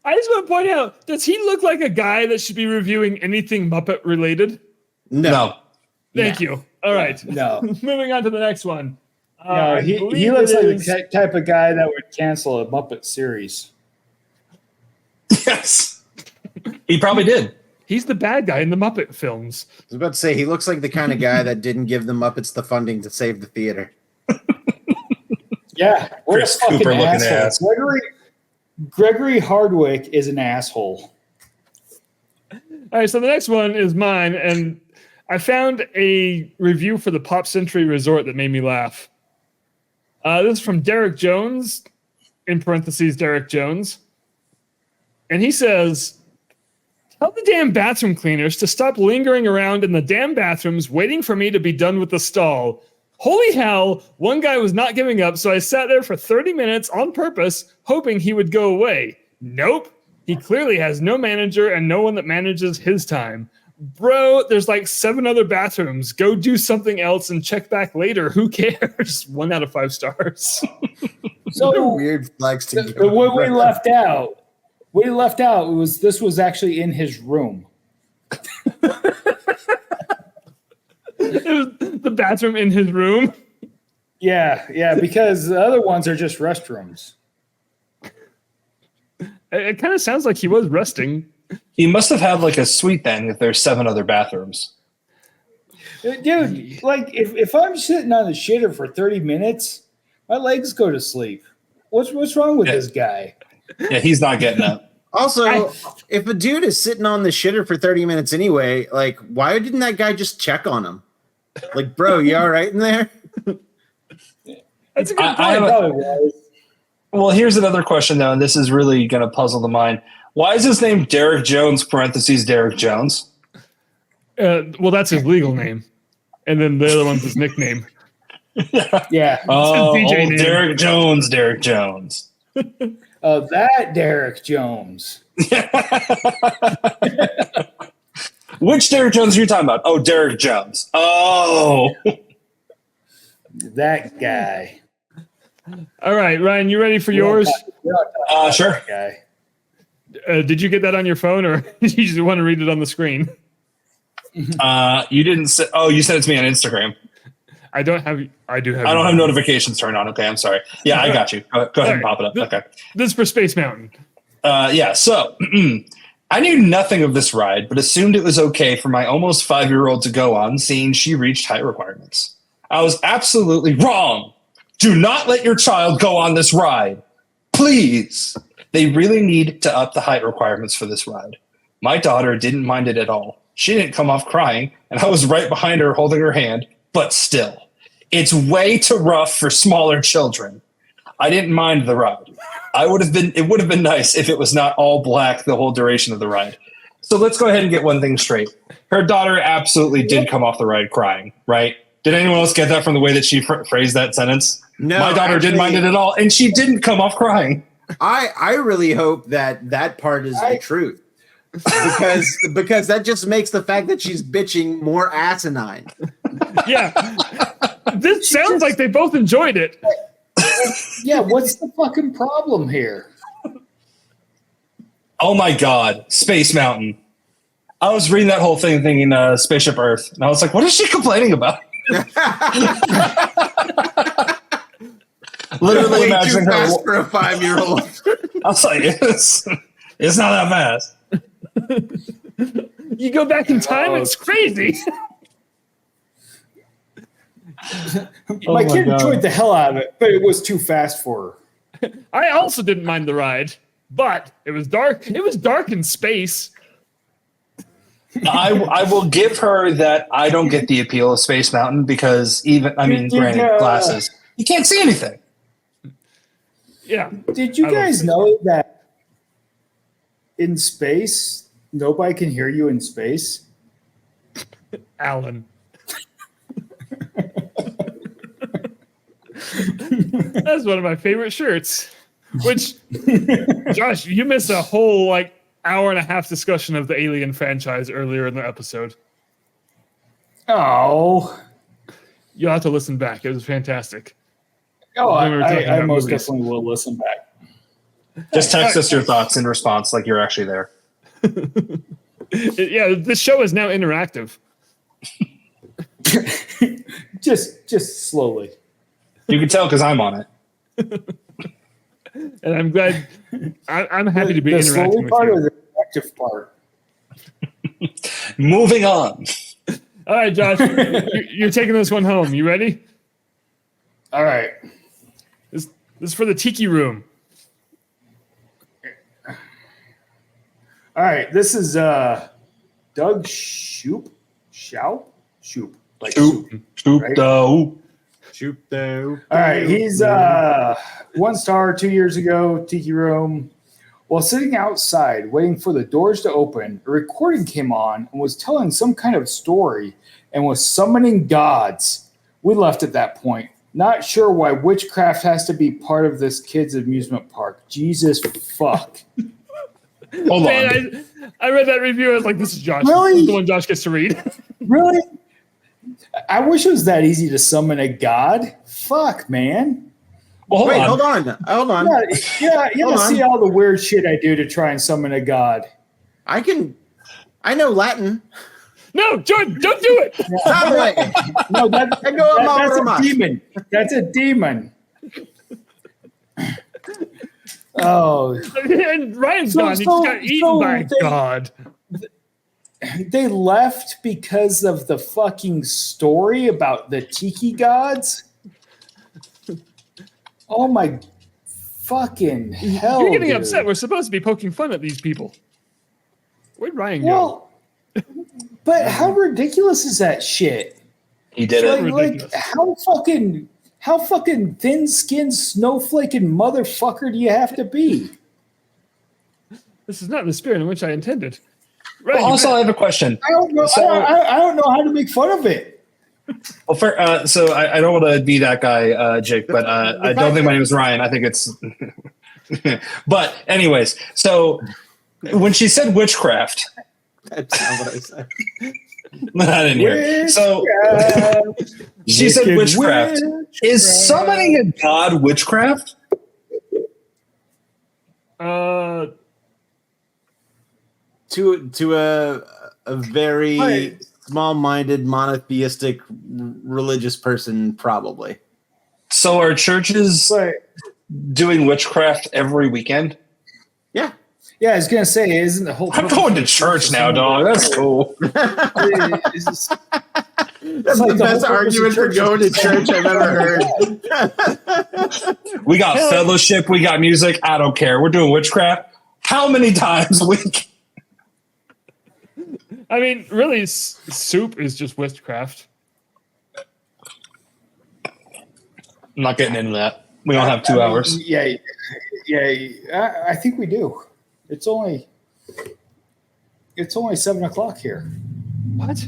I just want to point out, does he look like a guy that should be reviewing anything Muppet related? No. Thank you. All right. No. Moving on to the next one. No, he looks like the type of guy that would cancel a Muppet series. Yes. He probably did. He's the bad guy in the Muppet films. I was about to say, he looks like the kind of guy that didn't give the Muppets the funding to save the theater. Yeah. What Chris a fucking Cooper looking asshole. ass. Gregory Hardwick is an asshole. All right, so the next one is mine, and I found a review for the Pop Century Resort that made me laugh. This is from Derek Jones, in parentheses, Derek Jones. And he says, tell the damn bathroom cleaners to stop lingering around in the damn bathrooms waiting for me to be done with the stall. Holy hell, one guy was not giving up, so I sat there for 30 minutes on purpose, hoping he would go away. Nope. He clearly has no manager and no one that manages his time. Bro, there's like 7 other bathrooms. Go do something else and check back later. Who cares? 1 out of 5 stars. So Weird flex to give. what we left out was this was actually in his room. It was the bathroom in his room. Yeah, because the other ones are just restrooms. It kind of sounds like he was resting. He must have had like a suite then if there's 7 other bathrooms. Dude, like if I'm sitting on the shitter for 30 minutes, my legs go to sleep. What's wrong with this guy? Yeah, he's not getting that. Also, if a dude is sitting on the shitter for 30 minutes anyway, like, why didn't that guy just check on him? Like, bro, you all right in there? That's a good point. Well, here's another question, though, and this is really going to puzzle the mind. Why is his name Derek Jones, parentheses, Derek Jones? Well, that's his legal name. And then the other one's his nickname. Yeah. Oh, DJ name. Derek Jones, Derek Jones. That Derek Jones. Which Derek Jones are you talking about? Oh, Derek Jones. Oh. That guy. All right, Ryan, you ready for yours? Sure. Guy. Did you get that on your phone, or you just want to read it on the screen? You didn't say. Oh, you sent it to me on Instagram. I do have. I don't have notifications turned on. Okay, I'm sorry. Yeah, I got you. Go ahead and pop it up. Okay. This is for Space Mountain. Yeah. So I knew nothing of this ride, but assumed it was okay for my almost 5-year-old to go on, seeing she reached height requirements. I was absolutely wrong. Do not let your child go on this ride. Please. They really need to up the height requirements for this ride. My daughter didn't mind it at all. She didn't come off crying, and I was right behind her holding her hand, but still. It's way too rough for smaller children. I didn't mind the ride. It would have been nice if it was not all black the whole duration of the ride. So let's go ahead and get one thing straight. Her daughter absolutely did come off the ride crying, right? Did anyone else get that from the way that she phrased that sentence? No, my daughter didn't mind it at all, and she didn't come off crying. I really hope that part is the truth. Because that just makes the fact that she's bitching more asinine. Yeah. This sounds like they both enjoyed it. Yeah, what's the fucking problem here? Oh my God, Space Mountain. I was reading that whole thing thinking Spaceship Earth, and I was like, what is she complaining about? Literally Way imagining too her. fast for a 5-year-old. I was like, it's not that fast. You go back in time, it's crazy. My kid enjoyed the hell out of it, but it was too fast for her. I also didn't mind the ride, but it was dark. It was dark in space. I will give her that I don't get the appeal of Space Mountain because granted, glasses. You can't see anything. Yeah. Did you guys know that in space, nobody can hear you in space? Alan. That's one of my favorite shirts. Which, Josh, you missed a whole hour and a half discussion of the Alien franchise earlier in the episode. Oh. You'll have to listen back. It was fantastic. Oh, I most definitely will listen back. Just text us your thoughts in response like you're actually there. Yeah, this show is now interactive. just slowly. You can tell because I'm on it. And I'm glad. I'm happy to be the interacting slowly with part you. or the active part? Moving on. All right, Josh, you're taking this one home. You ready? All right. This is for the tiki room. All right. This is Doug Shoup. Like Shoop, right? though. Shoot though. All right, he's 1 star 2 years ago, Tiki Room. While sitting outside waiting for the doors to open, a recording came on and was telling some kind of story and was summoning gods. We left at that point. Not sure why witchcraft has to be part of this kid's amusement park. Jesus fuck. Hold on. Man, I read that review. I was like, this is Josh. Really? This is the one Josh gets to read. Really? I wish it was that easy to summon a god. Fuck, man. Well, Hold on. Yeah, you Hold see on. all the weird shit I do to try and summon a god. I know Latin. No, Jordan, don't do it. No, that's Roma. a demon. That's a demon. Oh, And Ryan's So- gone. He so- just got eaten so by a they- god. they left because of the fucking story about the tiki gods. Oh my Fucking hell. You're getting dude. upset. We're supposed to be poking fun at these people. Where'd Ryan go? Well, but how ridiculous is that shit? He did it. Ridiculous. How fucking thin-skinned, snowflaking motherfucker do you have to be? This is not the spirit in which I intended. Ryan, Well, also, I have a question. I don't know. I don't know how to make fun of it. Well, so I don't want to be that guy, Jake, but I don't think my name is Ryan. I think it's. But anyways, so when she said witchcraft, That's not what I said. I didn't hear it. So she said witchcraft. Is summoning a god witchcraft? To a very small-minded monotheistic religious person, probably. So are churches doing witchcraft every weekend? Yeah. Yeah, I was gonna say, isn't the whole? I'm going to church now, dog. That's cool. That's the best argument for going to church I've ever heard. We got fellowship. We got music. I don't care. We're doing witchcraft. How many times a week? I mean, really, soup is just witchcraft. I'm not getting into that. We don't have 2 hours. Yeah. I think we do. It's only 7 o'clock here. What?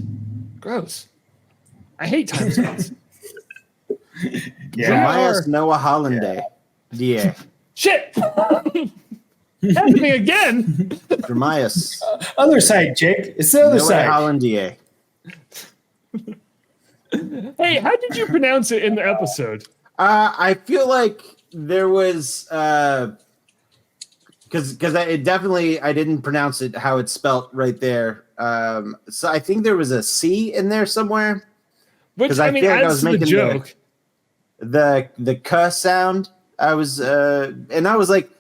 Gross. I hate time zones. Jeremias Noah Hollanday. DA. Shit! Happening again. Jeremias Other side, Jake. It's the other Noah side. Holland DA. Hey, how did you pronounce it in the episode? I feel like there was because I didn't pronounce it how it's spelt right there. So I think there was a C in there somewhere. Which I I mean, feel like I adds was to the making joke. The "k" sound. I was like,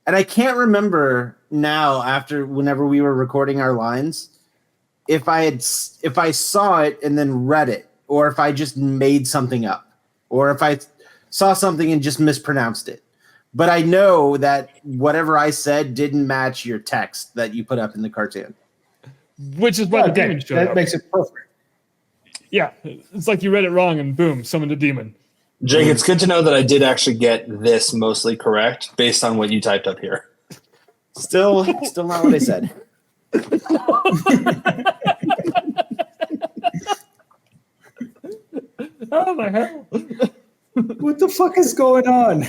and I can't remember now after whenever we were recording our lines if I saw it and then read it, or if I just made something up, or if I saw something and just mispronounced it. But I know that whatever I said didn't match your text that you put up in the cartoon. Which is why the demon showed that up. makes it perfect. Yeah, it's like you read it wrong and boom, summoned a demon. Jake, it's good to know that I did actually get this mostly correct based on what you typed up here. Still not what I said. Oh my hell! What the fuck is going on?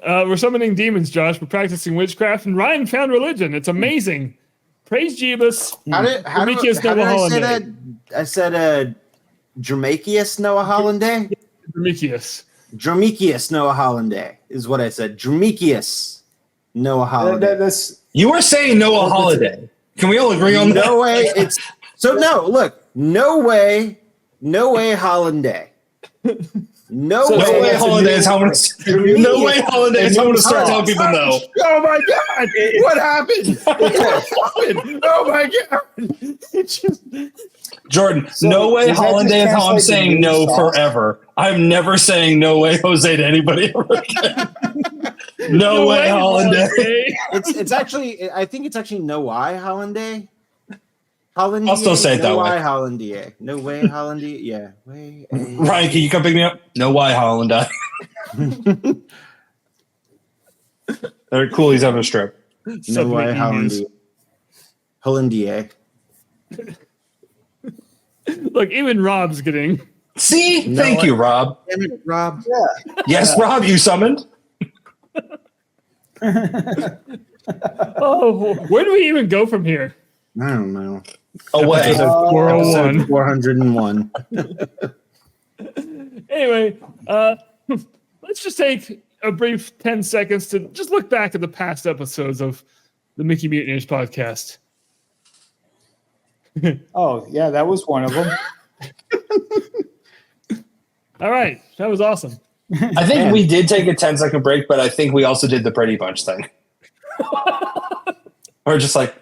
We're summoning demons, Josh. We're practicing witchcraft, and Ryan found religion. It's amazing. Praise Jeebus. How did I say that? I said Dromachius Noah Hollanday? Dromachius Noah Hollanday is what I said. Dromachius Noah Hollanday. That's You were saying Noah Holiday. Can we all agree on that? No way. No way Hollanday. No way Holiday is how I'm gonna. No way Holiday is how I'm gonna start telling people no. Oh my god! What happened? Oh my god! It's just Jordan, no way does that Holiday is just how I'm translate to saying new no sauce? forever. I'm never saying no way Jose to anybody ever again. No way Holiday. it's actually. I think it's actually no why Hollanday. Hollandier, I'll still say it that way. Hollandier. No way Hollandier. Yeah. Way. Ryan, can you come pick me up? No why Holiday. They're cool. He's having a strip. No way Hollandier. Hollandier. Look, even Rob's getting. See? Thank you, Rob. Damn it, Rob. Yes, Rob, you summoned? Oh, where do we even go from here? I don't know. Away. Episode 401. 401. Anyway, let's just take a brief 10 seconds to just look back at the past episodes of the Mickey Mutineers podcast. Oh, yeah, that was one of them. All right, that was awesome. I think we did take a 10-second break, but I think we also did the Brady Bunch thing. Or just like,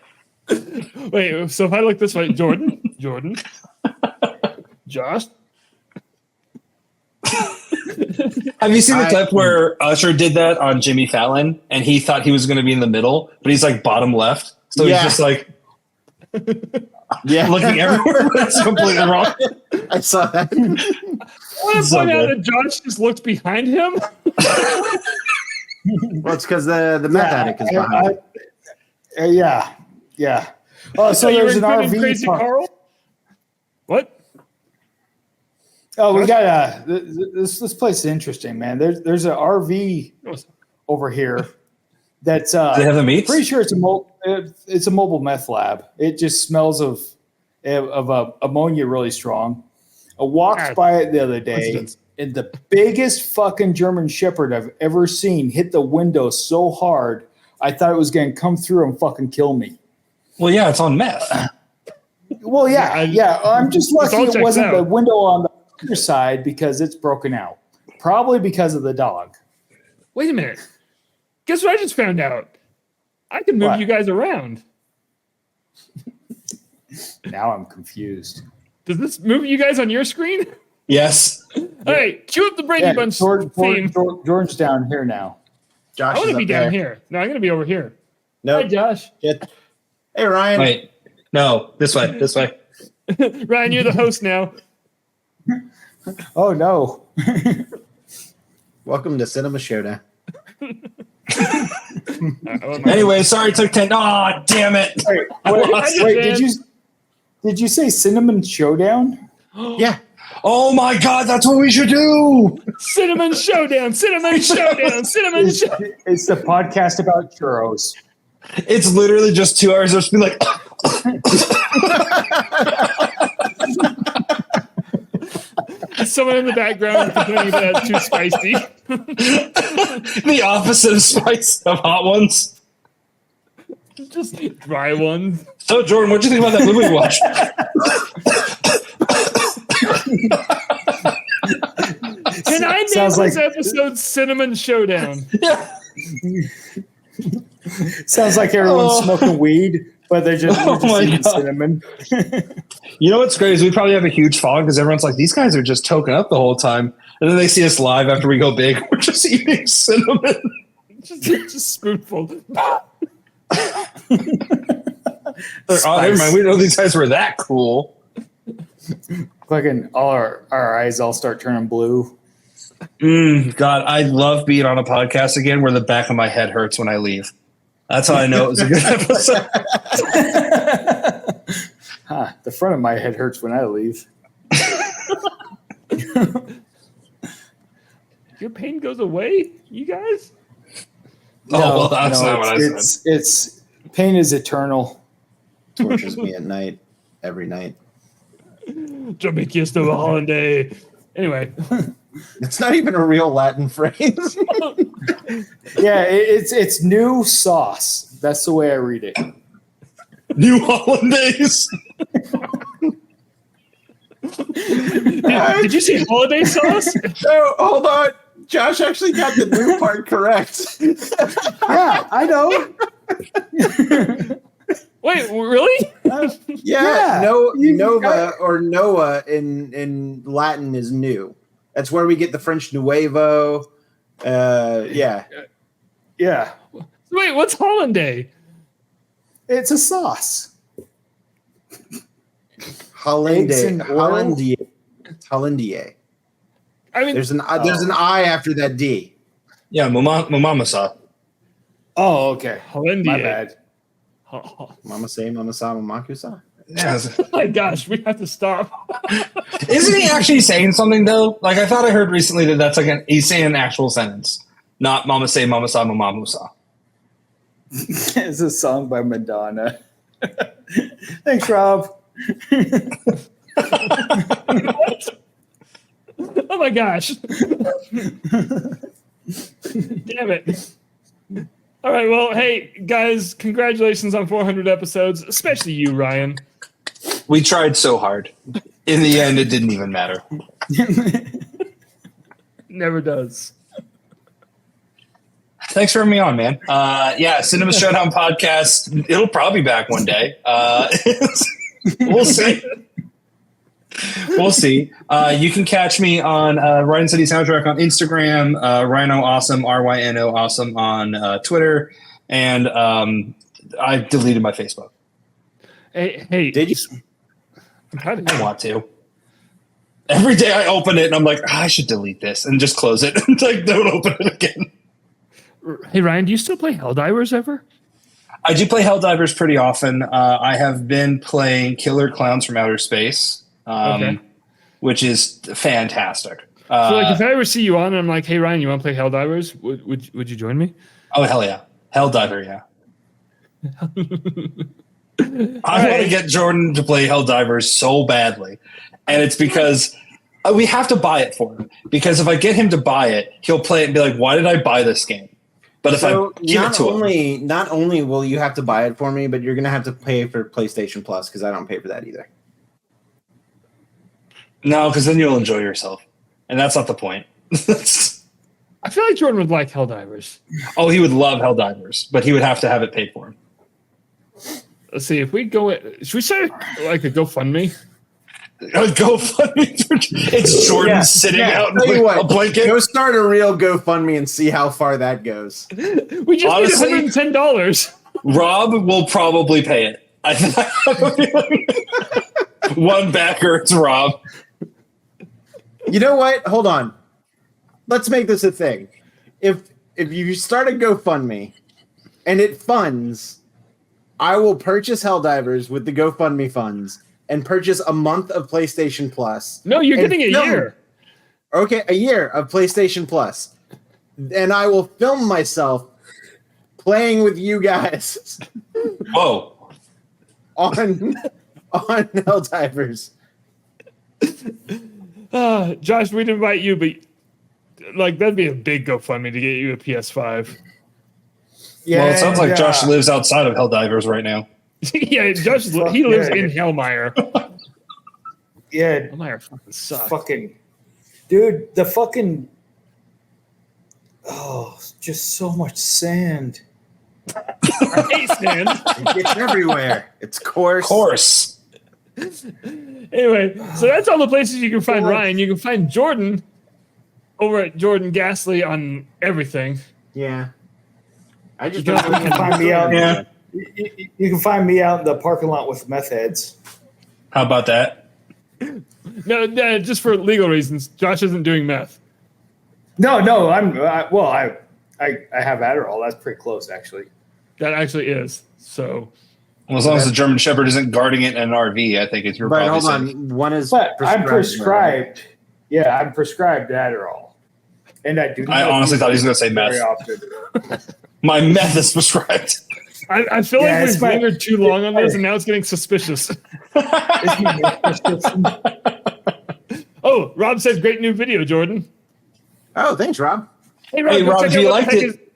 Wait, so if I look this way, Jordan, Josh. Have you seen the clip where Usher did that on Jimmy Fallon and he thought he was going to be in the middle, but he's like bottom left. So he's just like looking everywhere, but it's completely wrong. I saw that. I want to point out that Josh just looked behind him. Well, it's because the meth addict is behind it. Yeah. Oh, so there's an RV. Crazy Carl? What? Oh, we got this place is interesting, man. There's an RV over here that's Do they have the meats? pretty sure it's a mobile meth lab. It just smells of ammonia really strong. I walked by it the other day, and the biggest fucking German Shepherd I've ever seen hit the window so hard, I thought it was going to come through and fucking kill me. Well, yeah, it's on meth. Well, yeah. I'm just lucky it wasn't out. the window on the other side because it's broken out. Probably because of the dog. Wait a minute. Guess what I just found out? I can move you guys around. Now I'm confused. Does this move you guys on your screen? Yes. All right, cue up the Brady Bunch theme. George's down here now. Josh I want is to be up down there. here. No, I'm going to be over here. No, Hi, Josh. Hey, Ryan. Wait. No, this way. Ryan, you're the host now. Oh, no. Welcome to Cinema Showdown. Anyway, sorry it took 10. Oh, damn it. Wait, did you say Cinnamon Showdown? Yeah. Oh my God, that's what we should do. Cinnamon Showdown. It's the podcast about churros. It's literally just 2 hours of just being like, Someone in the background complaining that it's too spicy. the opposite of spice of hot ones. Just dry ones. So, Jordan, what'd you think about that movie we watched? Can I name Sounds this like- episode Cinnamon Showdown? Yeah. Sounds like everyone's smoking weed, but they're just my eating God. cinnamon. You know what's great is we probably have a huge fog because everyone's like, these guys are just toking up the whole time. And then they see us live after we go big. We're just eating cinnamon. just spoonful. Oh, never mind. We know these guys were that cool. Fucking all our eyes all start turning blue. God, I love being on a podcast again where the back of my head hurts when I leave. That's how I know it was a good episode. The front of my head hurts when I leave. Your pain goes away, you guys? Well, that's not what I said. It's pain is eternal. Tortures me at night, every night. Jumping kiss of a holiday. Anyway. It's not even a real Latin phrase. Yeah, it's new sauce. That's the way I read it. New Hollandaise. Did you say holiday sauce? No, hold on. Josh actually got the new part correct. Yeah, I know. Wait, really? Yeah, Yeah, you Nova got- or Noah in Latin is new. That's where we get the French Nuevo. Yeah. Yeah, Wait, what's Hollanday? it's a sauce. Eggs and oil? Hollandier. I mean, There's an I after that D. Yeah, Mumamasa. Oh, okay. Hollandia. My bad. Oh Mama say, Mama sa, Mama kusa. my gosh, we have to stop. Isn't he actually saying something though? Like I thought I heard recently that that's like he's saying an actual sentence, not "Mama say, Mama sa, Mama musa." It's a song by Madonna. Thanks, Rob. Oh my gosh. Damn it. All right, well, hey, guys, congratulations on 400 episodes, especially you, Ryan. We tried so hard. In the end, it didn't even matter. Never does. Thanks for having me on, man. Yeah, Cinema Showdown podcast. It'll probably be back one day. We'll see. We'll see. You can catch me on Ryan City Soundtrack on Instagram, Rhino Awesome, RYNO Awesome on Twitter, and I deleted my Facebook. Hey, Did you? how did I want to. Every day I open it and I'm like, I should delete this and just close it. Like, don't open it again. Hey, Ryan, do you still play Helldivers ever? I do play Helldivers pretty often. I have been playing Killer Clowns from Outer Space, which is fantastic. So, like, if I ever see you on and I'm like, hey, Ryan, you want to play Helldivers? Would you join me? Oh, hell yeah. Helldiver, yeah. I want to get Jordan to play Helldivers so badly. And it's because we have to buy it for him. Because if I get him to buy it, he'll play it and be like, why did I buy this game? But if I give it to him. Not only will you have to buy it for me, but you're going to have to pay for PlayStation Plus because I don't pay for that either. No, because then you'll enjoy yourself. And that's not the point. I feel like Jordan would like Helldivers. Oh, he would love Helldivers, but he would have to have it paid for him. Let's see, if we go, should we start like a GoFundMe? GoFundMe. It's Jordan sitting out in a blanket. Go start a real GoFundMe and see how far that goes. We just need $110. Rob will probably pay it. I one backer, it's Rob. You know what? Hold on. Let's make this a thing. If you start a GoFundMe and it funds, I will purchase Helldivers with the GoFundMe funds and purchase a month of PlayStation Plus. No, you're getting a year. Okay, a year of PlayStation Plus. And I will film myself playing with you guys. Whoa. on Helldivers. Josh, we'd invite you, but like that'd be a big GoFundMe to get you a PS5. Yeah, well, it sounds like Josh lives outside of Helldivers right now. Yeah, Josh, he lives in Hellmire. Yeah, Hellmire fucking sucks. Fucking, dude, the fucking, just so much sand. I hate sand. It's everywhere. It's coarse. Anyway, so that's all the places you can find Ryan. You can find Jordan over at Jordan Gasly on everything. Yeah. I just you can find me out. Yeah. You can find me out in the parking lot with meth heads. How about that? No, just for legal reasons. Josh isn't doing meth. No, I have Adderall. That's pretty close, actually. That actually is. So, well, as long as the German Shepherd isn't guarding it in an RV, I think it's your. But hold on, one is. But I'm prescribed. Right? Yeah, I'm prescribed Adderall, and I do. I honestly thought he was going to say meth. My meth is prescribed. I feel like we've lingered too long on this, and now it's getting suspicious. Oh, Rob says, great new video, Jordan. Oh, thanks, Rob. Hey, Rob, do you like it?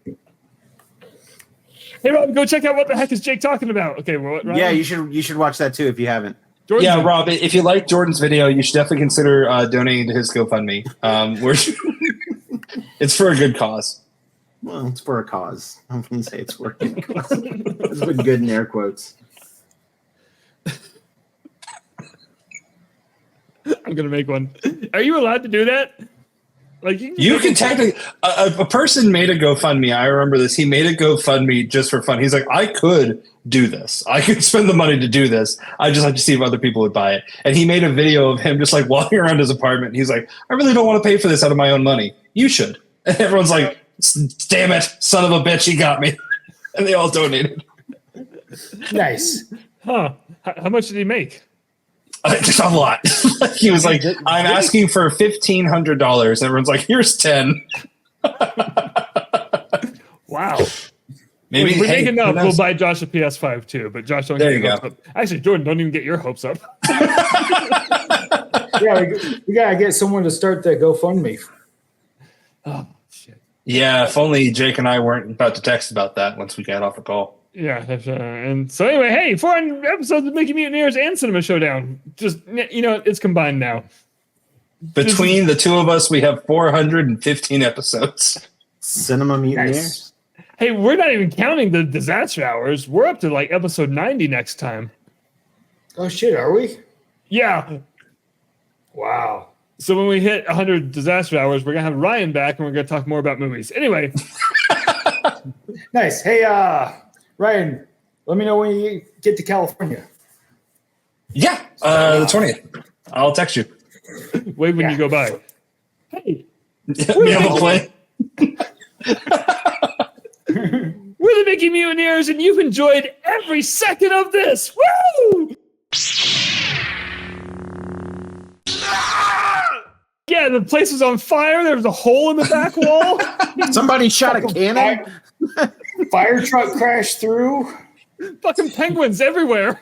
Hey, Rob, go check out what the heck is Jake talking about. Okay, well, Ryan? Yeah, you should watch that too if you haven't. Yeah, Rob, if you like Jordan's video, you should definitely consider donating to his GoFundMe. It's for a good cause. Well, it's for a cause. I wouldn't say it's for a good cause. It's been good in air quotes. I'm gonna make one. Are you allowed to do that? Like you can technically. A person made a GoFundMe. I remember this. He made a GoFundMe just for fun. He's like, I could do this. I could spend the money to do this. I just like to see if other people would buy it. And he made a video of him just like walking around his apartment. He's like, I really don't want to pay for this out of my own money. You should. And everyone's like, damn it, son of a bitch, he got me. And they all donated. Nice. Huh. How much did he make? Just a lot. He was like, I'm asking for $1,500. Everyone's like, here's 10. Wow. Maybe if we make enough, we'll buy Josh a PS5 too. But Josh, don't there get you your go. hopes up. Actually, Jordan, don't even get your hopes up. Yeah, we gotta get someone to start the GoFundMe. Oh shit. Yeah, if only Jake and I weren't about to text about that once we got off the call. Yeah, and so anyway, hey, 400 episodes of Mickey Mutineers and Cinema Showdown. Just, it's combined now. Between the two of us, we have 415 episodes. Cinema Mutineers. Nice. Hey, we're not even counting the disaster hours. We're up to like episode 90 next time. Oh shit, are we? Yeah. Wow. So when we hit 100 disaster hours, we're going to have Ryan back and we're going to talk more about movies. Anyway. Nice. Hey, Ryan, let me know when you get to California. Yeah, the 20th. I'll text you. Wait when you go by. Hey. Me on the plane. We're the Mickey Mutineers, and you've enjoyed every second of this. Woo! Yeah, the place was on fire. There was a hole in the back wall. Somebody shot a cannon. Fire truck crashed through. Fucking penguins everywhere.